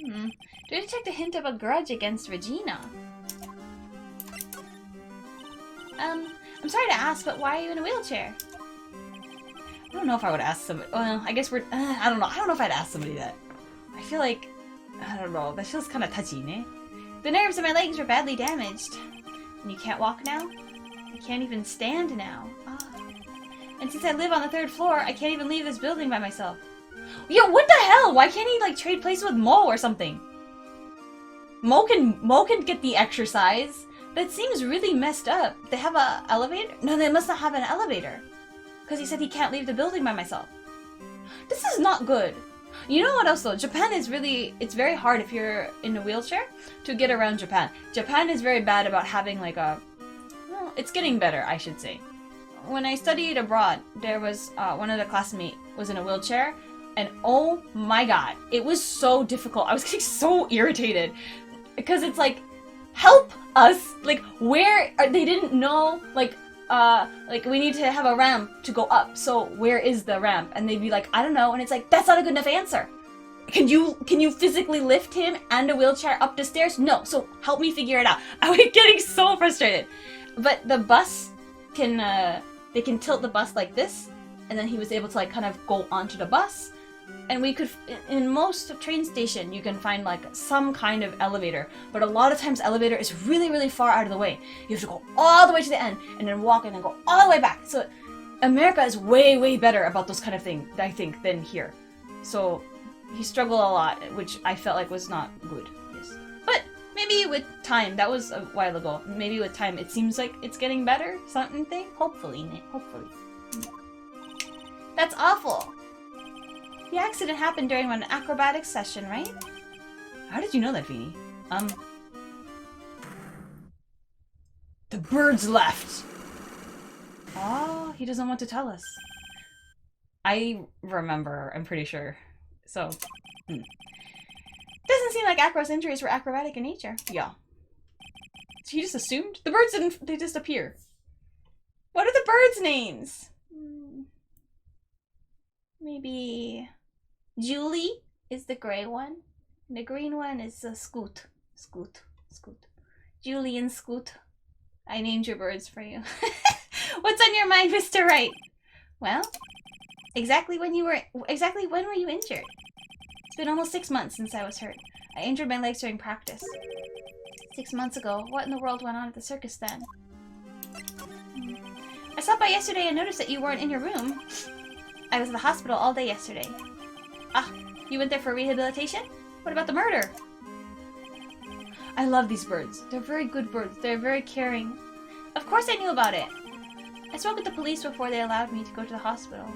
Do I detect a hint of a grudge against Regina? I'm sorry to ask, but why are you in a wheelchair? I don't know if I would ask somebody. Well, I guess we're. I don't know. I don't know if I'd ask somebody that. I feel like. I don't know. That feels kind of touchy, ne? The nerves in my legs were badly damaged. And you can't walk now? I can't even stand now. And since I live on the 3rd floor, I can't even leave this building by myself. Yo, what the hell? Why can't he, like, trade places with Mo or something? Mo can get the exercise. That seems really messed up. They have an elevator? No, they must not have an elevator. Because he said he can't leave the building by myself. This is not good. You know what else though? Japan is really, it's very hard if you're in a wheelchair to get around Japan. Japan is very bad about having like a, well, it's getting better, I should say. When I studied abroad, there was one of the classmates was in a wheelchair, and oh my god, it was so difficult. I was getting so irritated because it's like, help us! Like, where are, they didn't know, like we need to have a ramp to go up, so where is the ramp? And they'd be like, I don't know, and it's like, that's not a good enough answer. Can you physically lift him and a wheelchair up the stairs? No, so help me figure it out. I was getting so frustrated. But the bus can, they can tilt the bus like this, and then he was able to like kind of go onto the bus. And we could, in most train station, you can find like some kind of elevator, but a lot of times elevator is really, really far out of the way. You have to go all the way to the end and then walk and then go all the way back. So America is way, way better about those kind of things, I think, than here. So he struggled a lot, which I felt like was not good. Yes. But maybe with time, that was a while ago. Maybe with time, it seems like it's getting better. Something thing. Hopefully, Nick. Hopefully. That's awful. The accident happened during an acrobatics session, right? How did you know that, Feeny? The birds left! Oh, he doesn't want to tell us. I remember, I'm pretty sure. So, Doesn't seem like Acro's injuries were acrobatic in nature. Yeah. So he just assumed? The birds didn't, they just appear. What are the birds' names? Maybe... Julie is the gray one. And the green one is Scoot. Scoot. Scoot. Julie and Scoot. I named your birds for you. What's on your mind, Mr. Wright? Well, exactly when were you injured? It's been almost 6 months since I was hurt. I injured my legs during practice. 6 months ago. What in the world went on at the circus then? I stopped by yesterday and noticed that you weren't in your room. I was at the hospital all day yesterday. Ah, you went there for rehabilitation? What about the murder? I love these birds. They're very good birds. They're very caring. Of course I knew about it. I spoke with the police before they allowed me to go to the hospital.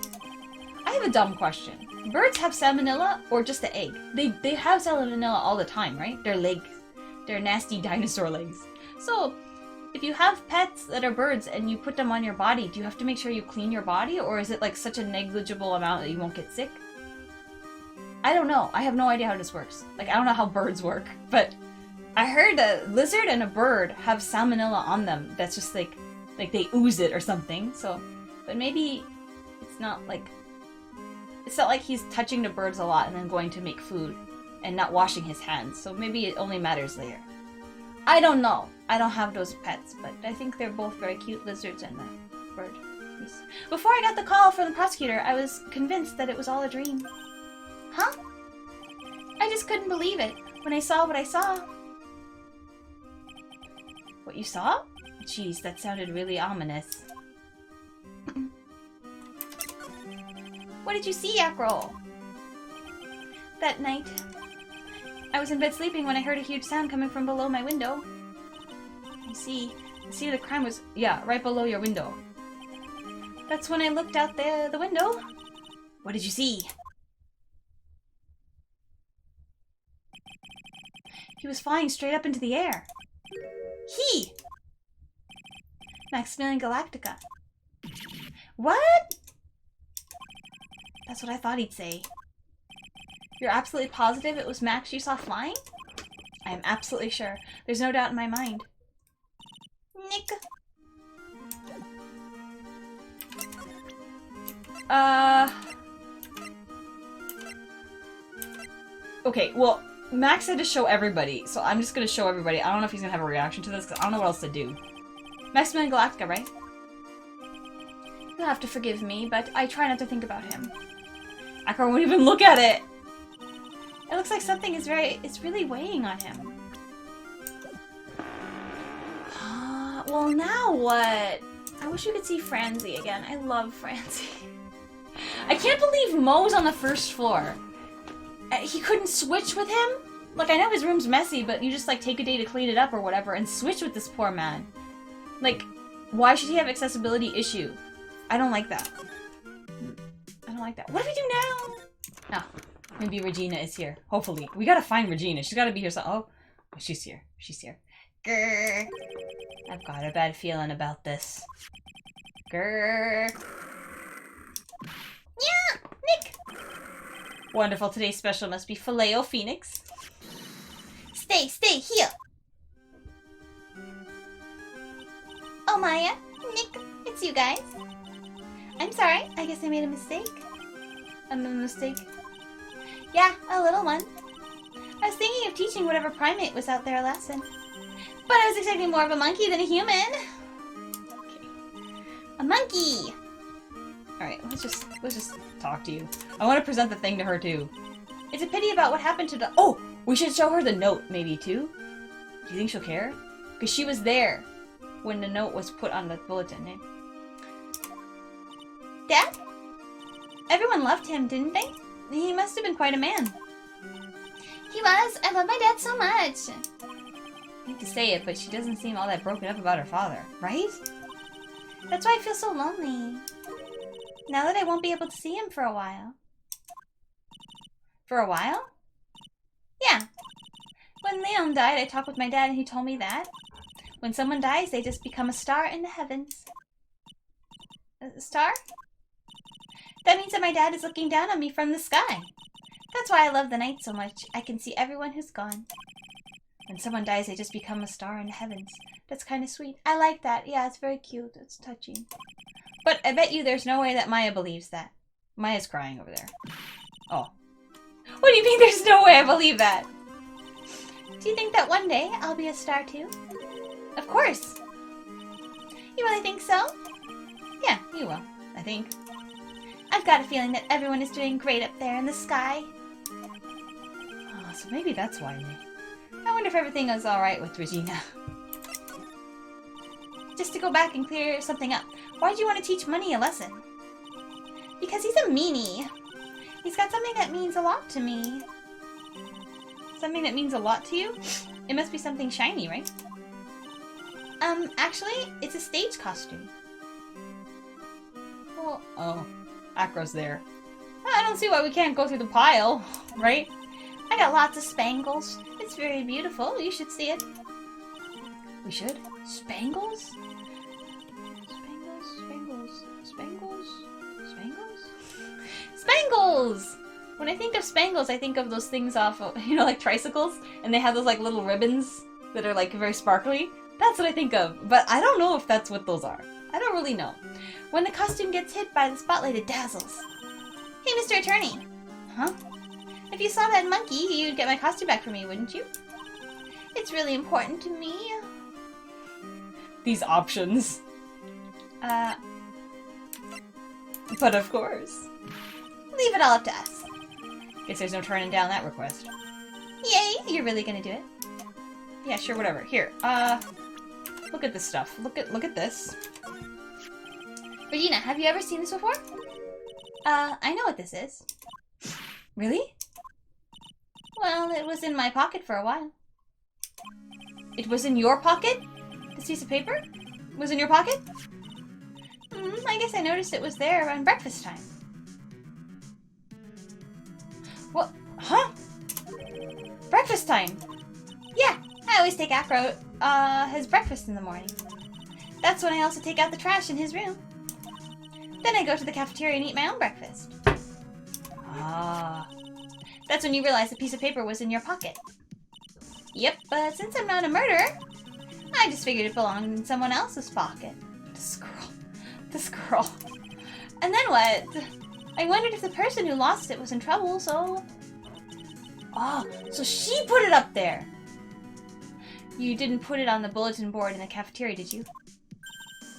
I have a dumb question. Birds have salmonella or just the egg? They have salmonella all the time, right? Their legs. Their nasty dinosaur legs. So, if you have pets that are birds and you put them on your body, do you have to make sure you clean your body? Or is it like such a negligible amount that you won't get sick? I don't know. I have no idea how this works. Like, I don't know how birds work. But I heard a lizard and a bird have salmonella on them. That's just like they ooze it or something. So, but maybe it's not like he's touching the birds a lot and then going to make food and not washing his hands. So maybe it only matters later. I don't know. I don't have those pets, but I think they're both very cute, lizards and the bird. Before I got the call from the prosecutor, I was convinced that it was all a dream. Huh? I just couldn't believe it when I saw what I saw. What you saw? Jeez, that sounded really ominous. What did you see, Acro? That night, I was in bed sleeping when I heard a huge sound coming from below my window. You see, the scene of the crime was, yeah, right below your window. That's when I looked out the window. What did you see? He was flying straight up into the air. He! Maximilian Galactica. What? That's what I thought he'd say. You're absolutely positive it was Max you saw flying? I am absolutely sure. There's no doubt in my mind. Nick. Okay, well, Max had to show everybody, so I'm just gonna show everybody. I don't know if he's gonna have a reaction to this, because I don't know what else to do. Maximilian Galactica, right? You'll have to forgive me, but I try not to think about him. Akron won't even look at it! It looks like something is really weighing on him. Well, now what? I wish you could see Franzi again. I love Franzi. I can't believe Mo's on the first floor. He couldn't switch with him? Like, I know his room's messy, but you just, like, take a day to clean it up or whatever and switch with this poor man. Like, why should he have accessibility issue? I don't like that. I don't like that. What do we do now? Ah, maybe Regina is here. Hopefully. We gotta find Regina. She's gotta be here. Oh, she's here. She's here. Grrr. I've got a bad feeling about this. Grrr. Yeah! Nick! Wonderful. Today's special must be Filet-O-Phoenix. Stay here! Oh, Maya. Nick, it's you guys. I'm sorry. I guess I made a mistake. A mistake? Yeah, a little one. I was thinking of teaching whatever primate was out there a lesson. But I was expecting more of a monkey than a human. Okay. A monkey! Alright, let's just talk to you. I want to present the thing to her too. It's a pity about what happened to the— Oh! We should show her the note, maybe, too? Do you think she'll care? Because she was there when the note was put on the bulletin, eh? Dad? Everyone loved him, didn't they? He must have been quite a man. He was. I love my dad so much. I hate to say it, but she doesn't seem all that broken up about her father, right? That's why I feel so lonely. Now that I won't be able to see him for a while. For a while? Yeah. When Leon died, I talked with my dad and he told me that. When someone dies, they just become a star in the heavens. A star? That means that my dad is looking down on me from the sky. That's why I love the night so much. I can see everyone who's gone. When someone dies, they just become a star in the heavens. That's kind of sweet. I like that. Yeah, it's very cute. It's touching. But I bet you there's no way that Maya believes that. Maya's crying over there. Oh. What do you mean there's no way I believe that? Do you think that one day I'll be a star too? Of course. You really think so? Yeah, you will, I think. I've got a feeling that everyone is doing great up there in the sky. Oh, so maybe that's why. I wonder if everything is alright with Regina. Just to go back and clear something up. Why'd you want to teach Money a lesson? Because he's a meanie. He's got something that means a lot to me. Something that means a lot to you? It must be something shiny, right? Actually, it's a stage costume. Well, oh. Acro's there. I don't see why we can't go through the pile, right? I got lots of spangles. It's very beautiful. You should see it. We should? Spangles? Spangles! When I think of spangles, I think of those things off of, you know, like tricycles, and they have those like little ribbons that are like very sparkly. That's what I think of, but I don't know if that's what those are. I don't really know. When the costume gets hit by the spotlight, it dazzles. Hey, Mr. Attorney. Huh? If you saw that monkey, you'd get my costume back for me, wouldn't you? It's really important to me. These options. But of course. Leave it all up to us. Guess there's no turning down that request. Yay! You're really gonna do it? Yeah, sure, whatever. Here, look at this stuff. Look at this. Regina, have you ever seen this before? I know what this is. Really? Well, it was in my pocket for a while. It was in your pocket? This piece of paper? Was in your pocket? I guess I noticed it was there around breakfast time. What? Huh? Breakfast time? Yeah, I always take Afro, his breakfast in the morning. That's when I also take out the trash in his room. Then I go to the cafeteria and eat my own breakfast. Ah. That's when you realize the piece of paper was in your pocket. Yep, but since I'm not a murderer, I just figured it belonged in someone else's pocket. This girl. This girl. And then what? I wondered if the person who lost it was in trouble, so... Oh, so she put it up there! You didn't put it on the bulletin board in the cafeteria, did you?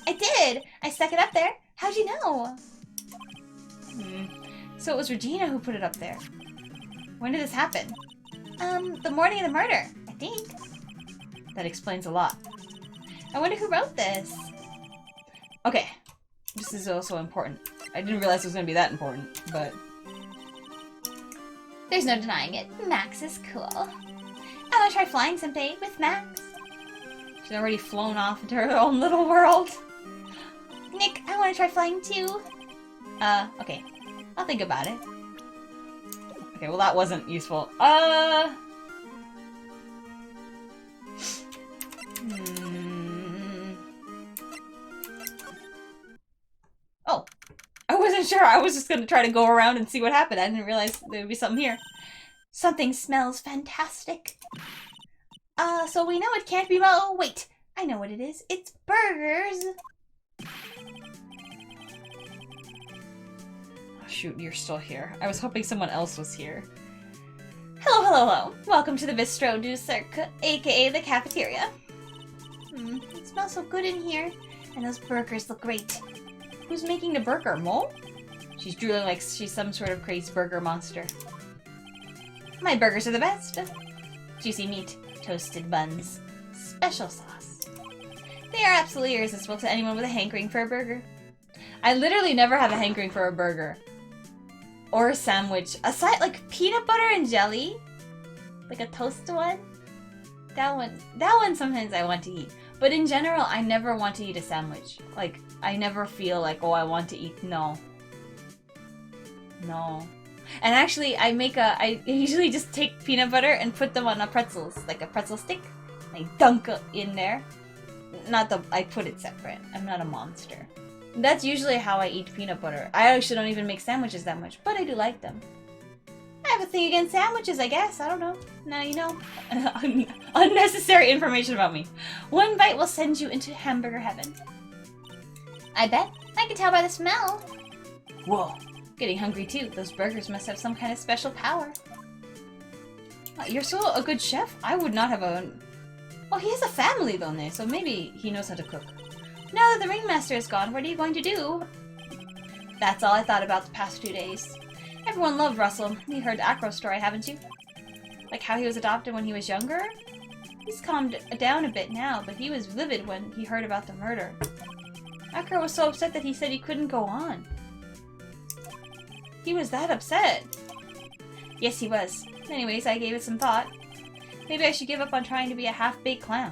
I did! I stuck it up there. How'd you know? So it was Regina who put it up there. When did this happen? The morning of the murder, I think. That explains a lot. I wonder who wrote this. Okay. This is also important. I didn't realize it was going to be that important, but... There's no denying it. Max is cool. I want to try flying someday with Max. She's already flown off into her own little world. Nick, I want to try flying too. Okay. I'll think about it. Okay, well that wasn't useful. Oh. I wasn't sure. I was just gonna try to go around and see what happened. I didn't realize there would be something here. Something smells fantastic. So we know it can't be... Oh, wait. I know what it is. It's burgers. Oh, shoot, you're still here. I was hoping someone else was here. Hello, hello, hello. Welcome to the Bistro du Cirque, aka the cafeteria. It smells so good in here. And those burgers look great. Who's making the burger, Mo? She's drooling like she's some sort of crazy burger monster. My burgers are the best. Juicy meat, toasted buns, special sauce. They are absolutely irresistible to anyone with a hankering for a burger. I literally never have a hankering for a burger. Or a sandwich. Aside, like, peanut butter and jelly? Like a toast one? That one sometimes I want to eat. But in general, I never want to eat a sandwich. Like, I never feel like, oh, I want to eat. No. No. And actually, I usually just take peanut butter and put them on a pretzels, like a pretzel stick. I dunk it in there. I put it separate. I'm not a monster. That's usually how I eat peanut butter. I actually don't even make sandwiches that much, but I do like them. I have a thing against sandwiches, I guess. I don't know. Now you know. Unnecessary information about me. One bite will send you into hamburger heaven. I bet. I can tell by the smell. Whoa. Getting hungry too. Those burgers must have some kind of special power. You're so a good chef. I would not have a... Oh, he has a family though, so maybe he knows how to cook. Now that the ringmaster is gone, what are you going to do? That's all I thought about the past 2 days. Everyone loved Russell. You heard Acro's story, haven't you? Like how he was adopted when he was younger? He's calmed down a bit now, but he was livid when he heard about the murder. Acro was so upset that he said he couldn't go on. He was that upset? Yes, he was. Anyways, I gave it some thought. Maybe I should give up on trying to be a half-baked clown.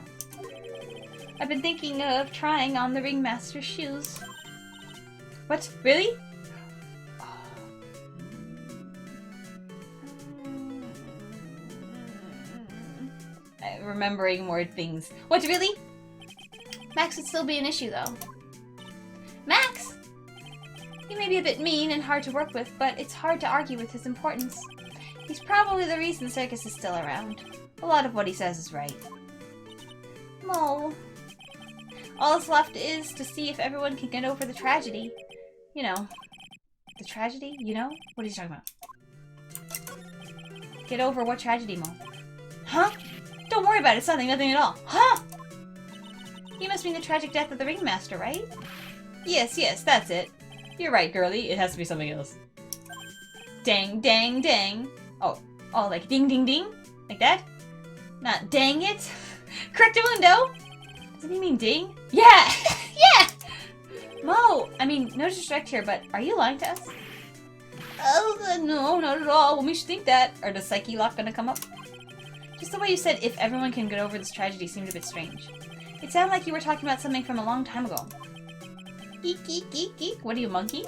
I've been thinking of trying on the ringmaster's shoes. What? Really? Remembering more things. What, really? Max would still be an issue, though. Max! He may be a bit mean and hard to work with, but it's hard to argue with his importance. He's probably the reason Circus is still around. A lot of what he says is right. Mo. All that's left is to see if everyone can get over the tragedy. You know. The tragedy? You know? What are you talking about? Get over what tragedy, Mo? Huh? Don't worry about it. It's nothing at all. Huh? You must mean the tragic death of the ringmaster, right? Yes, that's it. You're right, girlie. It has to be something else. Dang, dang, dang. Oh, like ding, ding, ding? Like that? Not dang it. Correctamundo! Doesn't he mean ding? Yeah! Yeah! Mo, I mean, no disrespect here, but are you lying to us? Oh, no, not at all. What makes you think that? Are the psyche lock gonna come up? Just the way you said, if everyone can get over this tragedy, seemed a bit strange. It sounded like you were talking about something from a long time ago. Geek, geek, geek, geek. What are you, monkey?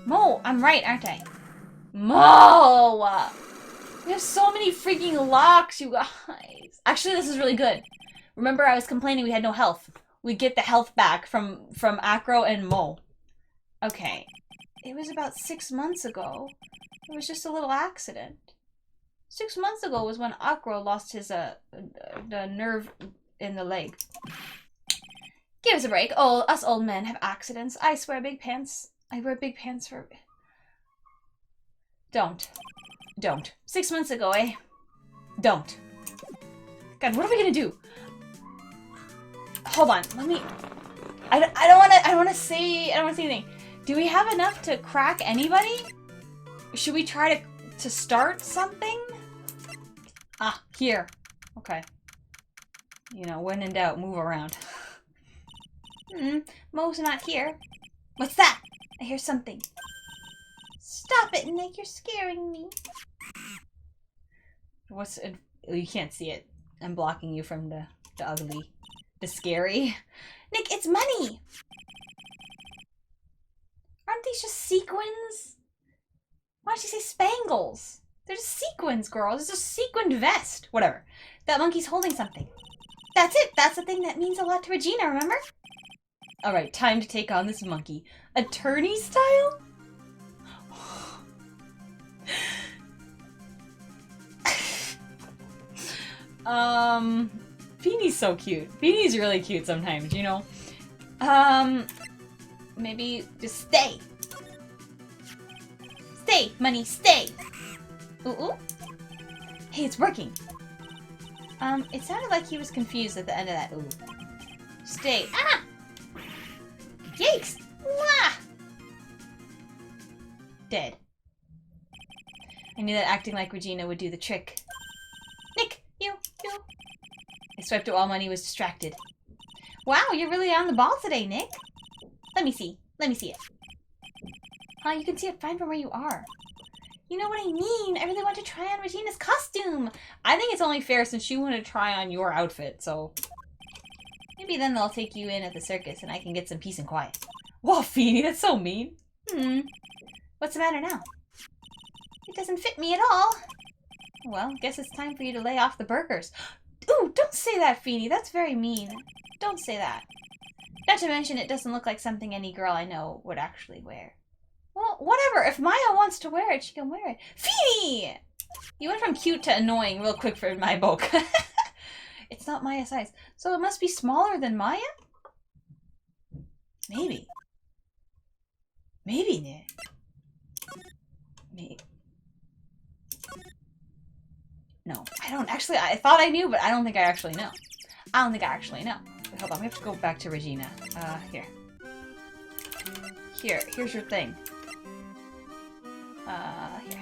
Mo, I'm right, aren't I? Mo! We have so many freaking locks, you guys. Actually, this is really good. Remember, I was complaining we had no health. We get the health back from Acro and Mo. Okay. It was about 6 months ago. It was just a little accident. 6 months ago was when Acro lost his, the nerve in the leg. Give us a break. Oh, us old men have accidents. I wear big pants for... Don't. 6 months ago, eh? Don't. God, what are we gonna do? Hold on, let me... I don't wanna say anything. Do we have enough to crack anybody? Should we try to start something? Ah, here. Okay. You know, when in doubt, move around. Mo's not here. What's that? I hear something. Stop it, Nick. You're scaring me. What's it? You can't see it. I'm blocking you from the ugly. The scary. Nick, it's money! Aren't these just sequins? Why did you say spangles? They're just sequins, girls. It's a sequined vest. Whatever. That monkey's holding something. That's it. That's the thing that means a lot to Regina, remember? Alright, time to take on this monkey. Attorney style? Beanie's so cute. Beanie's really cute sometimes, you know? Maybe just stay. Stay, money, stay! Ooh. Hey, it's working. It sounded like he was confused at the end of that ooh. Stay. Ah! Yikes! Wah! Dead. I knew that acting like Regina would do the trick. Nick! You! I swiped it while Money was distracted. Wow, you're really on the ball today, Nick. Let me see it. You can see it fine from where you are. You know what I mean? I really want to try on Regina's costume. costume. I think it's only fair since she wanted to try on your outfit, so... Maybe then they'll take you in at the circus and I can get some peace and quiet. Whoa, Feeny, that's so mean. What's the matter now? It doesn't fit me at all. Well, guess it's time for you to lay off the burgers. Ooh, don't say that, Feeny. That's very mean. Don't say that. Not to mention, it doesn't look like something any girl I know would actually wear. Well, whatever. If Maya wants to wear it, she can wear it. Feeny! You went from cute to annoying real quick for my book. It's not Maya's size. So it must be smaller than Maya? Maybe. Maybe, ne? Maybe. No, I don't actually. I thought I knew, but I don't think I actually know. I don't think I actually know. Wait, hold on, we have to go back to Regina. Here. Here's your thing. Here.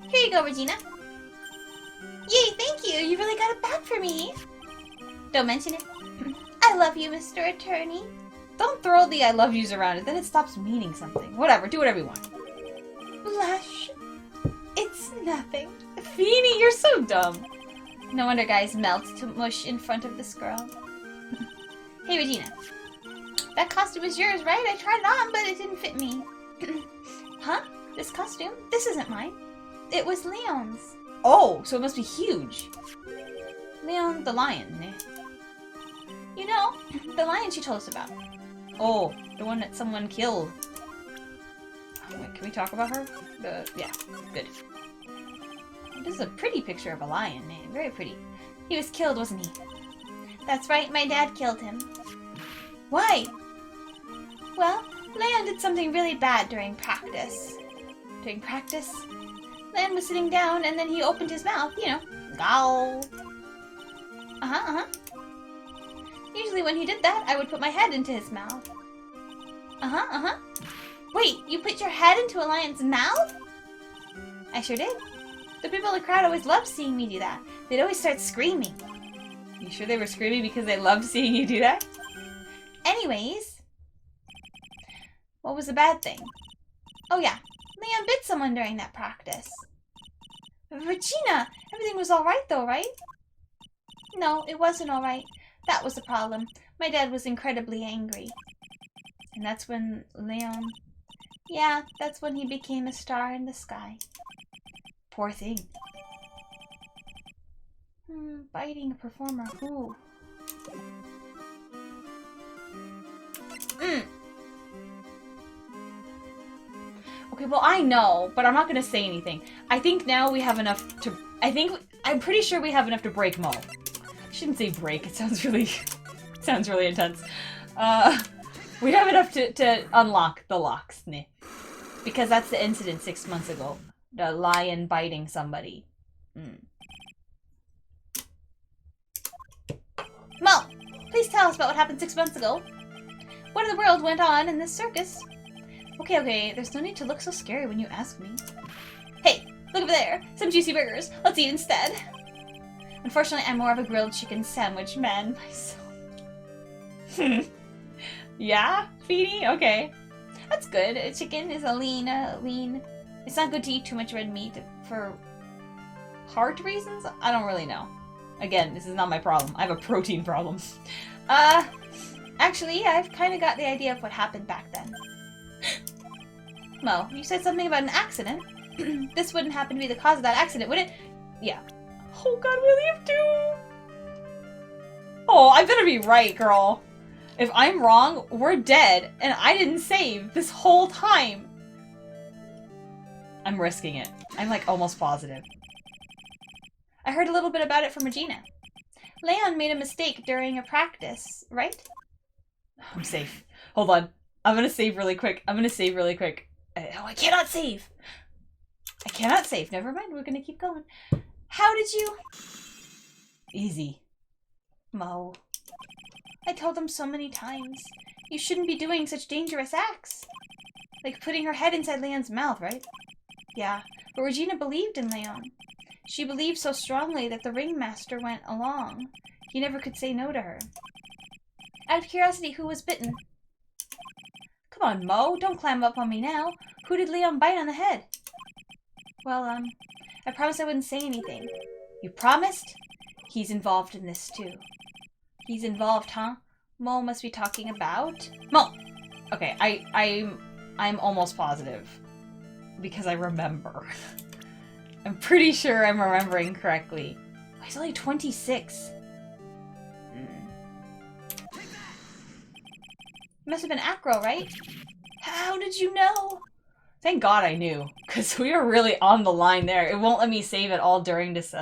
Here you go, Regina. Yay, thank you! You really got it back for me! Don't mention it. I love you, Mr. Attorney. Don't throw the I love yous around it, then it stops meaning something. Whatever, do whatever you want. Blush. It's nothing. Feeny, you're so dumb. No wonder guys melt to mush in front of this girl. Hey, Regina. That costume is yours, right? I tried it on, but it didn't fit me. Huh? This costume? This isn't mine. It was Leon's. Oh, so it must be huge. Leon the lion, eh? You know, the lion she told us about. Oh, the one that someone killed. Wait, can we talk about her? Yeah, good. This is a pretty picture of a lion, eh? Very pretty. He was killed, wasn't he? That's right, my dad killed him. Why? Well, Leon did something really bad during practice. During practice? Leon was sitting down and then he opened his mouth, you know. Gow. Usually when he did that, I would put my head into his mouth. Wait, you put your head into a lion's mouth? I sure did. The people in the crowd always loved seeing me do that. They'd always start screaming. You sure they were screaming because they loved seeing you do that? Anyways. What was the bad thing? Oh yeah, Leon bit someone during that practice. Regina, everything was alright though, right? No, it wasn't alright. That was the problem. My dad was incredibly angry. And that's when Leon... Yeah, that's when he became a star in the sky. Poor thing. Biting a performer. Ooh. Okay, well, I know, but I'm not gonna say anything. I think now we have enough to... I'm pretty sure we have enough to break Mo. I shouldn't say break, it sounds really... sounds really intense. We have enough to unlock the locks, ne? Because that's the incident 6 months ago. The lion biting somebody. Mo, please tell us about what happened 6 months ago. What in the world went on in this circus? Okay, there's no need to look so scary when you ask me. Hey, look over there! Some juicy burgers! Let's eat instead! Unfortunately, I'm more of a grilled chicken sandwich man myself. Yeah? Feeny? Okay. That's good. Chicken is a lean... It's not good to eat too much red meat for heart reasons? I don't really know. Again, this is not my problem. I have a protein problem. Actually, yeah, I've kind of got the idea of what happened back then. Mo, you said something about an accident. This wouldn't happen to be the cause of that accident, would it? Yeah. Oh god, William too! Oh, I better be right, girl. If I'm wrong, we're dead, and I didn't save this whole time. I'm risking it. I'm like almost positive. I heard a little bit about it from Regina. Leon made a mistake during a practice, right? I'm safe. Hold on. I'm gonna save really quick. Oh, I cannot save! I cannot save. Never mind, we're gonna keep going. How did you... Easy. Mo. I told them so many times. You shouldn't be doing such dangerous acts. Like putting her head inside Leon's mouth, right? Yeah, but Regina believed in Leon. She believed so strongly that the ringmaster went along. He never could say no to her. Out of curiosity, who was bitten? Come on, Mo, don't climb up on me now. Who did Leon bite on the head? Well, I promised I wouldn't say anything. You promised? He's involved in this too. He's involved, huh? Mo must be talking about... Mo! Okay, I'm almost positive. Because I remember. I'm pretty sure I'm remembering correctly. Oh, he's only 26. Must have been Acro, right? How did you know? Thank God I knew, because we were really on the line there. It won't let me save at all during this,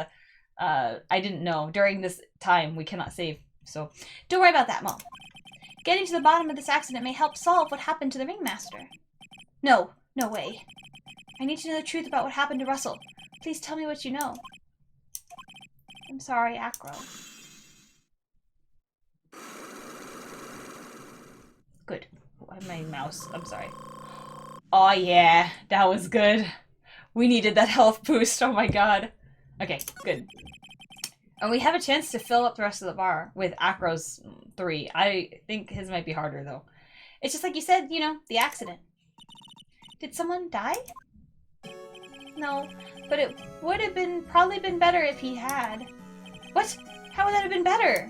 I didn't know. During this time, we cannot save, so don't worry about that, Mom. Getting to the bottom of this accident may help solve what happened to the ringmaster. No, no way. I need to know the truth about what happened to Russell. Please tell me what you know. I'm sorry, Acro. Good. My mouse, I'm sorry. Oh yeah, that was good. We needed that health boost, oh my god. Okay, good. And we have a chance to fill up the rest of the bar with Acro's 3. I think his might be harder though. It's just like you said, you know, the accident. Did someone die? No, but it would have probably been better if he had. What? How would that have been better?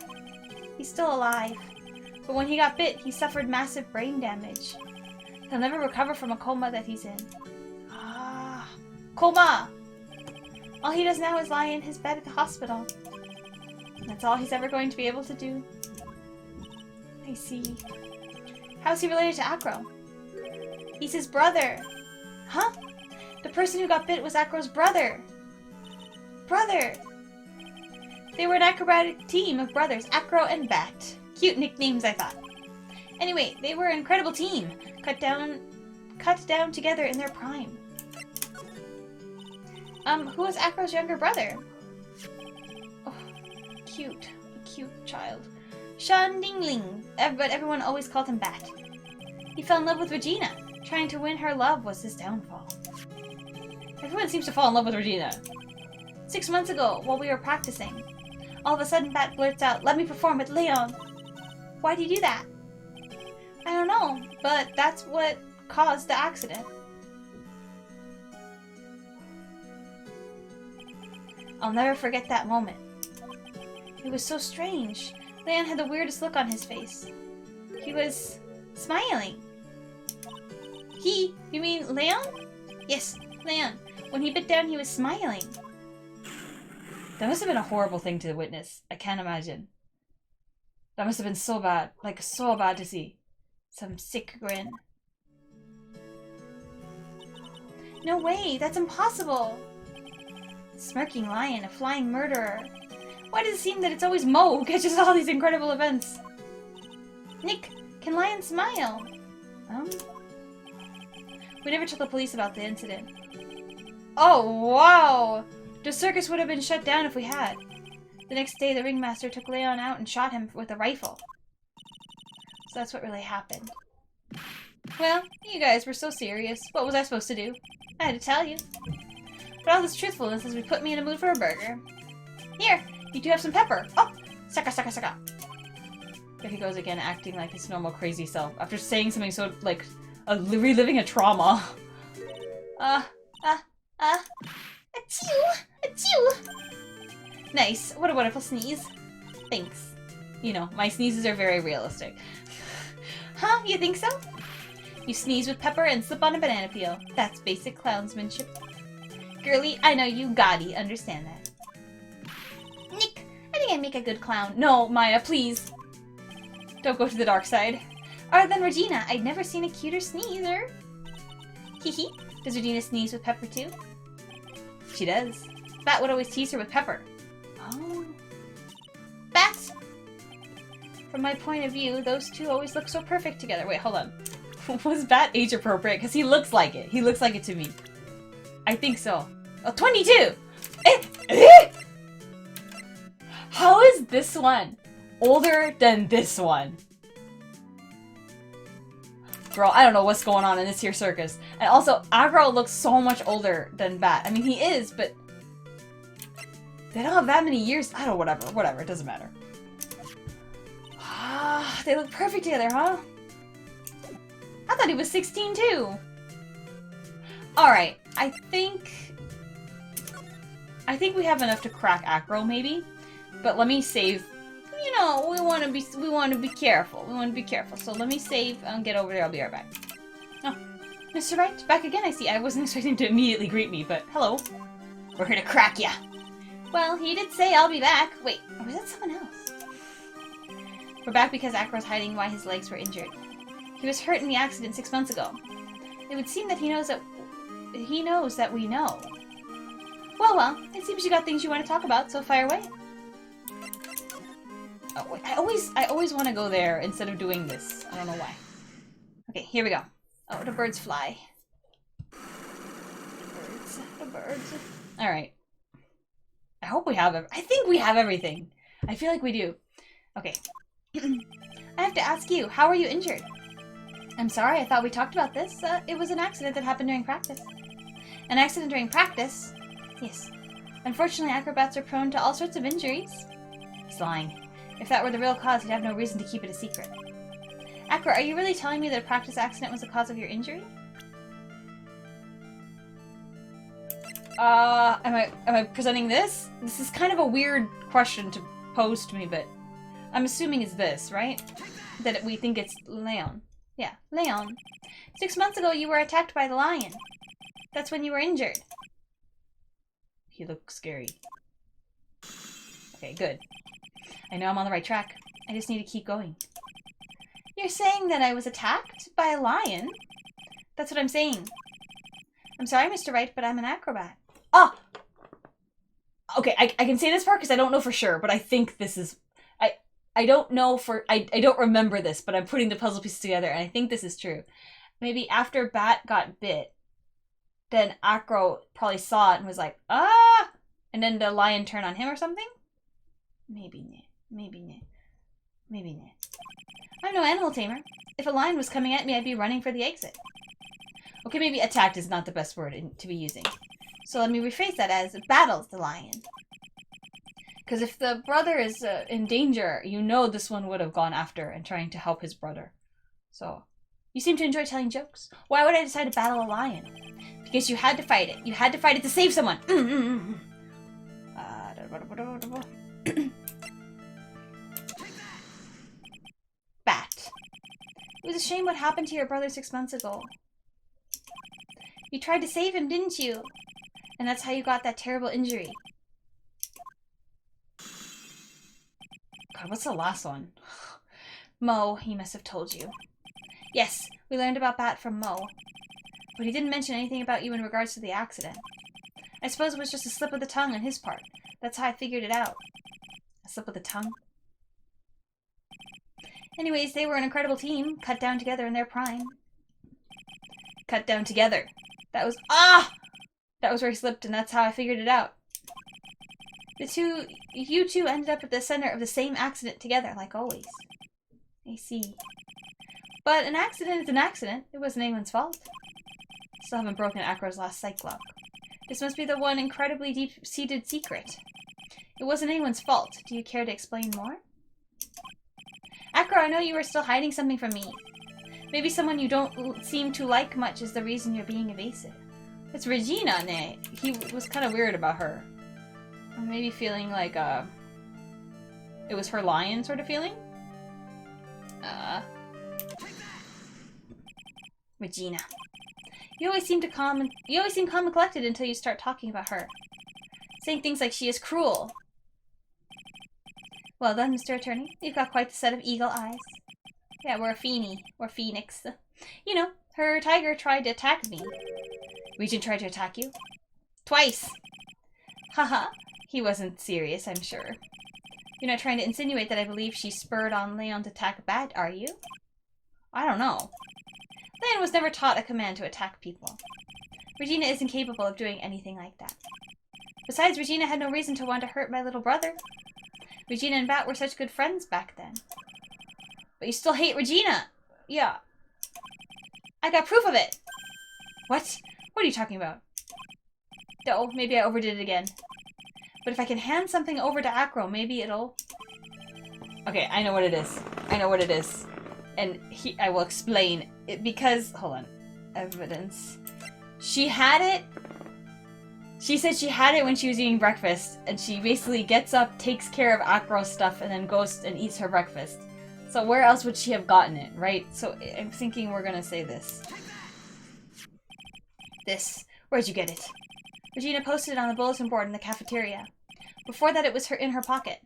He's still alive. But when he got bit, he suffered massive brain damage. He'll never recover from a coma that he's in. Ah, coma! All he does now is lie in his bed at the hospital. That's all he's ever going to be able to do. I see. How's he related to Acro? He's his brother. Huh? The person who got bit was Acro's brother. Brother! They were an acrobatic team of brothers, Acro and Bat. Cute nicknames, I thought. Anyway, they were an incredible team. Cut down together in their prime. Who was Acro's younger brother? Oh, cute. A cute child. Shan Dingling, but everyone always called him Bat. He fell in love with Regina. Trying to win her love was his downfall. Everyone seems to fall in love with Regina. 6 months ago, while we were practicing, all of a sudden Bat blurts out, "Let me perform with Leon." Why'd you do that? I don't know, but that's what caused the accident. I'll never forget that moment. It was so strange. Leon had the weirdest look on his face. He was smiling. You mean Leon? Yes, Leon. When he bit down, he was smiling. That must have been a horrible thing to witness. I can't imagine. That must have been so bad. Like, so bad to see. Some sick grin. No way! That's impossible! Smirking lion, a flying murderer. Why does it seem that it's always Mo who catches all these incredible events? Nick, can lions smile? We never told the police about the incident. Oh, wow! The circus would have been shut down if we had. The next day, the ringmaster took Leon out and shot him with a rifle. So that's what really happened. Well, you guys were so serious. What was I supposed to do? I had to tell you. But all this truthfulness has put me in a mood for a burger. Here, you do have some pepper. Oh, sucka, sucka, sucka. There he goes again, acting like his normal crazy self after saying something so, like, reliving a trauma. Achoo! Achoo! Nice. What a wonderful sneeze. Thanks. You know, my sneezes are very realistic. Huh? You think so? You sneeze with pepper and slip on a banana peel. That's basic clownsmanship. Girly, I know you gaudy understand that. Nick, I think I make a good clown. No, Maya, please. Don't go to the dark side. Other than Regina, I'd never seen a cuter sneezer. Hehe. Does Regina sneeze with pepper too? She does. Bat would always tease her with pepper. Oh. Bat! From my point of view, those two always look so perfect together. Wait, hold on. Was Bat age appropriate? Because he looks like it. He looks like it to me. I think so. Oh, 22! How is this one older than this one? Girl, I don't know what's going on in this here circus. And also, Agro looks so much older than Bat. I mean, he is, but they don't have that many years. I don't know, whatever, it doesn't matter. Ah, they look perfect together, huh? I thought he was 16 too. Alright, I think I think we have enough to crack Acro, maybe. But let me save. You know, we want to be careful. We want to be careful. So let me save and get over there. I'll be right back. Oh, Mr. Wright, back again, I see. I wasn't expecting him to immediately greet me, but hello. We're here to crack ya. Well, he did say I'll be back. Wait, or was that someone else? We're back because Acro's hiding why his legs were injured. He was hurt in the accident 6 months ago. It would seem that he knows that we know. Well, it seems you got things you want to talk about, so fire away. Oh, wait, I always want to go there instead of doing this. I don't know why. Okay, here we go. Oh, the birds fly. The birds. All right. I hope we have I think we have everything. I feel like we do. Okay. I have to ask you, how are you injured? I'm sorry, I thought we talked about this. It was an accident that happened during practice. An accident during practice? Yes. Unfortunately, acrobats are prone to all sorts of injuries. He's lying. If that were the real cause, he'd have no reason to keep it a secret. Acro, are you really telling me that a practice accident was the cause of your injury? Am I presenting this? This is kind of a weird question to pose to me, but I'm assuming it's this, right? That we think it's Leon. Yeah, Leon. 6 months ago, you were attacked by the lion. That's when you were injured. He looked scary. Okay, good. I know I'm on the right track. I just need to keep going. You're saying that I was attacked by a lion? That's what I'm saying. I'm sorry, Mr. Wright, but I'm an acrobat. Ah! Okay, I can say this part because I don't know for sure, but I think this is... I don't know for... I don't remember this, but I'm putting the puzzle pieces together, and I think this is true. Maybe after Bat got bit, then Acro probably saw it and was like, ah! And then the lion turned on him or something? Maybe not. Maybe not. Maybe not. I'm no animal tamer. If a lion was coming at me, I'd be running for the exit. Okay, maybe attacked is not the best word to be using. So let me rephrase that as battles the lion. Because if the brother is in danger, you know this one would have gone after and trying to help his brother. So, you seem to enjoy telling jokes. Why would I decide to battle a lion? Because you had to fight it. You had to fight it to save someone. Bat. It was a shame what happened to your brother 6 months ago. You tried to save him, didn't you? And that's how you got that terrible injury. God, what's the last one? Mo, he must have told you. Yes, we learned about Bat from Mo. But he didn't mention anything about you in regards to the accident. I suppose it was just a slip of the tongue on his part. That's how I figured it out. A slip of the tongue? Anyways, they were an incredible team, cut down together in their prime. Cut down together. That was... Ah! That was where he slipped, and that's how I figured it out. You two ended up at the center of the same accident together, like always. I see. But an accident is an accident. It wasn't anyone's fault. Still haven't broken Acro's last psych lock. This must be the one incredibly deep-seated secret. It wasn't anyone's fault. Do you care to explain more? Acro, I know you were still hiding something from me. Maybe someone you don't seem to like much is the reason you're being evasive. It's Regina, nay. He was kind of weird about her. Or maybe feeling like, it was her lion sort of feeling? Regina. You always seem calm and collected until you start talking about her. Saying things like she is cruel. Well done, Mr. Attorney. You've got quite the set of eagle eyes. Yeah, we're a Feeny. Or Phoenix. You know, her tiger tried to attack me. Regent tried to attack you? Twice! Haha. He wasn't serious, I'm sure. You're not trying to insinuate that I believe she spurred on Leon to attack Bat, are you? I don't know. Leon was never taught a command to attack people. Regina isn't capable of doing anything like that. Besides, Regina had no reason to want to hurt my little brother. Regina and Bat were such good friends back then. But you still hate Regina! Yeah. I got proof of it! What? What are you talking about? Oh, maybe I overdid it again. But if I can hand something over to Acro, maybe it'll... Okay, I know what it is. I know what it is. And I will explain it because... Hold on. Evidence. She had it She said she had it when she was eating breakfast, and she basically gets up, takes care of Acro's stuff, and then goes and eats her breakfast. So where else would she have gotten it, right? So I'm thinking we're gonna say this. This. Where'd you get it? Regina posted it on the bulletin board in the cafeteria. Before that, it was in her pocket.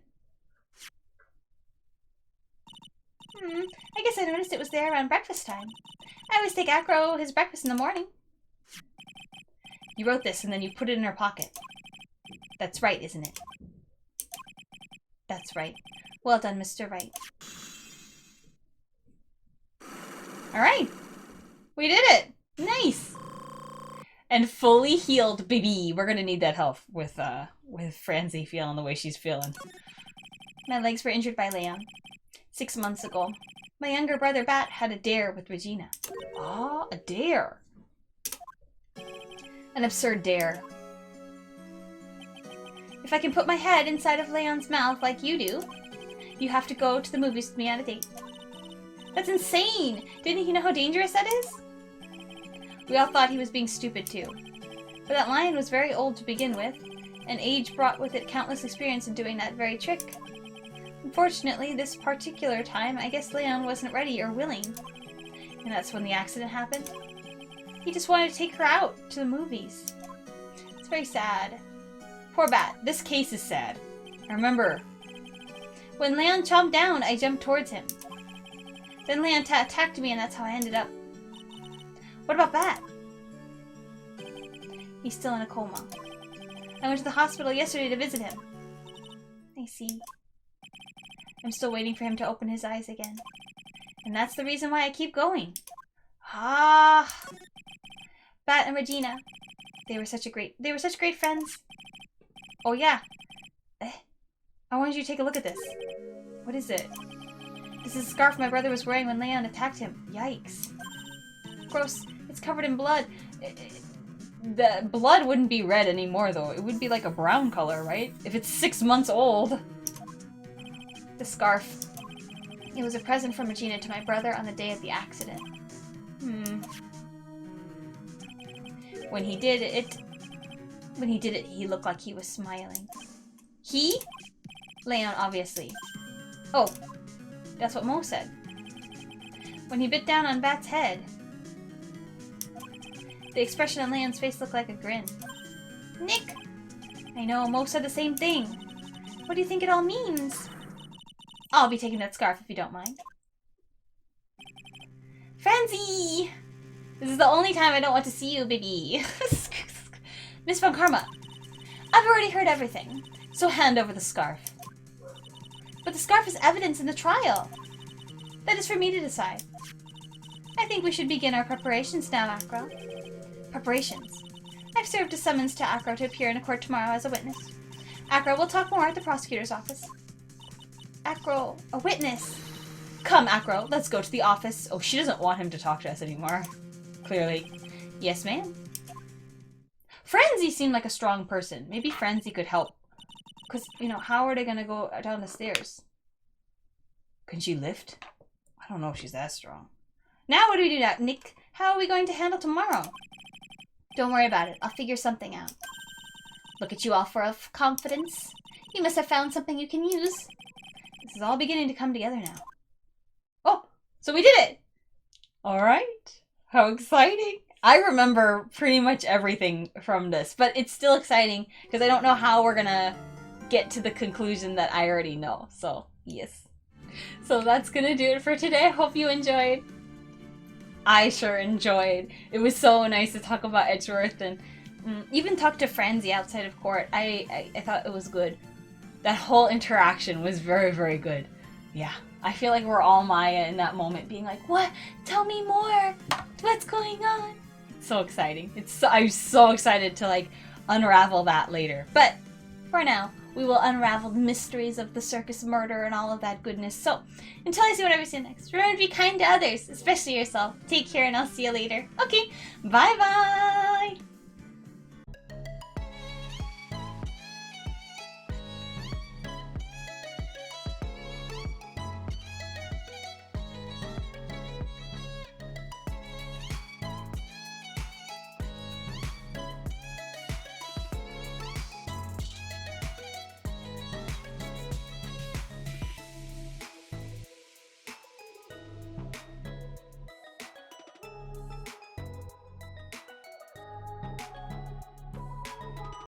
I guess I noticed it was there around breakfast time. I always take Acro his breakfast in the morning. You wrote this and then you put it in her pocket. That's right, isn't it? That's right. Well done, Mr. Wright. Alright. We did it! Nice! And fully healed, baby. We're gonna need that health with Francie feeling the way she's feeling. My legs were injured by Leon 6 months ago. My younger brother, Bat, had a dare with Regina. Ah, a dare. An absurd dare. If I can put my head inside of Leon's mouth like you do, you have to go to the movies with me on a date. That's insane! Didn't he know how dangerous that is? We all thought he was being stupid too. But that lion was very old to begin with, and age brought with it countless experience in doing that very trick. Unfortunately, this particular time, I guess Leon wasn't ready or willing. And that's when the accident happened. He just wanted to take her out to the movies. It's very sad. Poor Bat. This case is sad. I remember. When Leon chomped down, I jumped towards him. Then Leon attacked me and that's how I ended up. What about Bat? He's still in a coma. I went to the hospital yesterday to visit him. I see. I'm still waiting for him to open his eyes again. And that's the reason why I keep going. Ah! Bat and Regina. They were such great friends. Oh yeah. I wanted you to take a look at this. What is it? This is a scarf my brother was wearing when Leon attacked him. Yikes. Gross. It's covered in blood. The blood wouldn't be red anymore though. It would be like a brown color, right? If it's 6 months old. The scarf. It was a present from Regina to my brother on the day of the accident. When he did it, he looked like he was smiling. He? Leon, obviously. Oh, that's what Mo said. When he bit down on Bat's head, the expression on Leon's face looked like a grin. Nick! I know, Mo said the same thing. What do you think it all means? I'll be taking that scarf if you don't mind. Francie! This is the only time I don't want to see you, baby. Miss Von Karma, I've already heard everything, so hand over the scarf. But the scarf is evidence in the trial. That is for me to decide. I think we should begin our preparations now, Acro. Preparations. I've served a summons to Acro to appear in a court tomorrow as a witness. Acro will talk more at the prosecutor's office. Acro, a witness. Come, Acro, let's go to the office. Oh, she doesn't want him to talk to us anymore. Clearly. Yes, ma'am. Francie seemed like a strong person. Maybe Francie could help. Because, you know, how are they going to go down the stairs? Can she lift? I don't know if she's that strong. Now what do we do now? Nick, how are we going to handle tomorrow? Don't worry about it. I'll figure something out. Look at you all full of confidence. You must have found something you can use. This is all beginning to come together now. Oh, so we did it! Alright. How exciting. I remember pretty much everything from this, but it's still exciting because I don't know how we're gonna get to the conclusion that I already know. So, yes. So that's gonna do it for today. I hope you enjoyed. I sure enjoyed. It was so nice to talk about Edgeworth and even talk to Francie outside of court. I thought it was good. That whole interaction was very, very good. Yeah. I feel like we're all Maya in that moment being like, what? Tell me more. What's going on? So exciting. I'm so excited to like unravel that later. But for now, we will unravel the mysteries of the circus murder and all of that goodness. So until I see whatever I see next, remember to be kind to others, especially yourself. Take care and I'll see you later. Okay, bye-bye.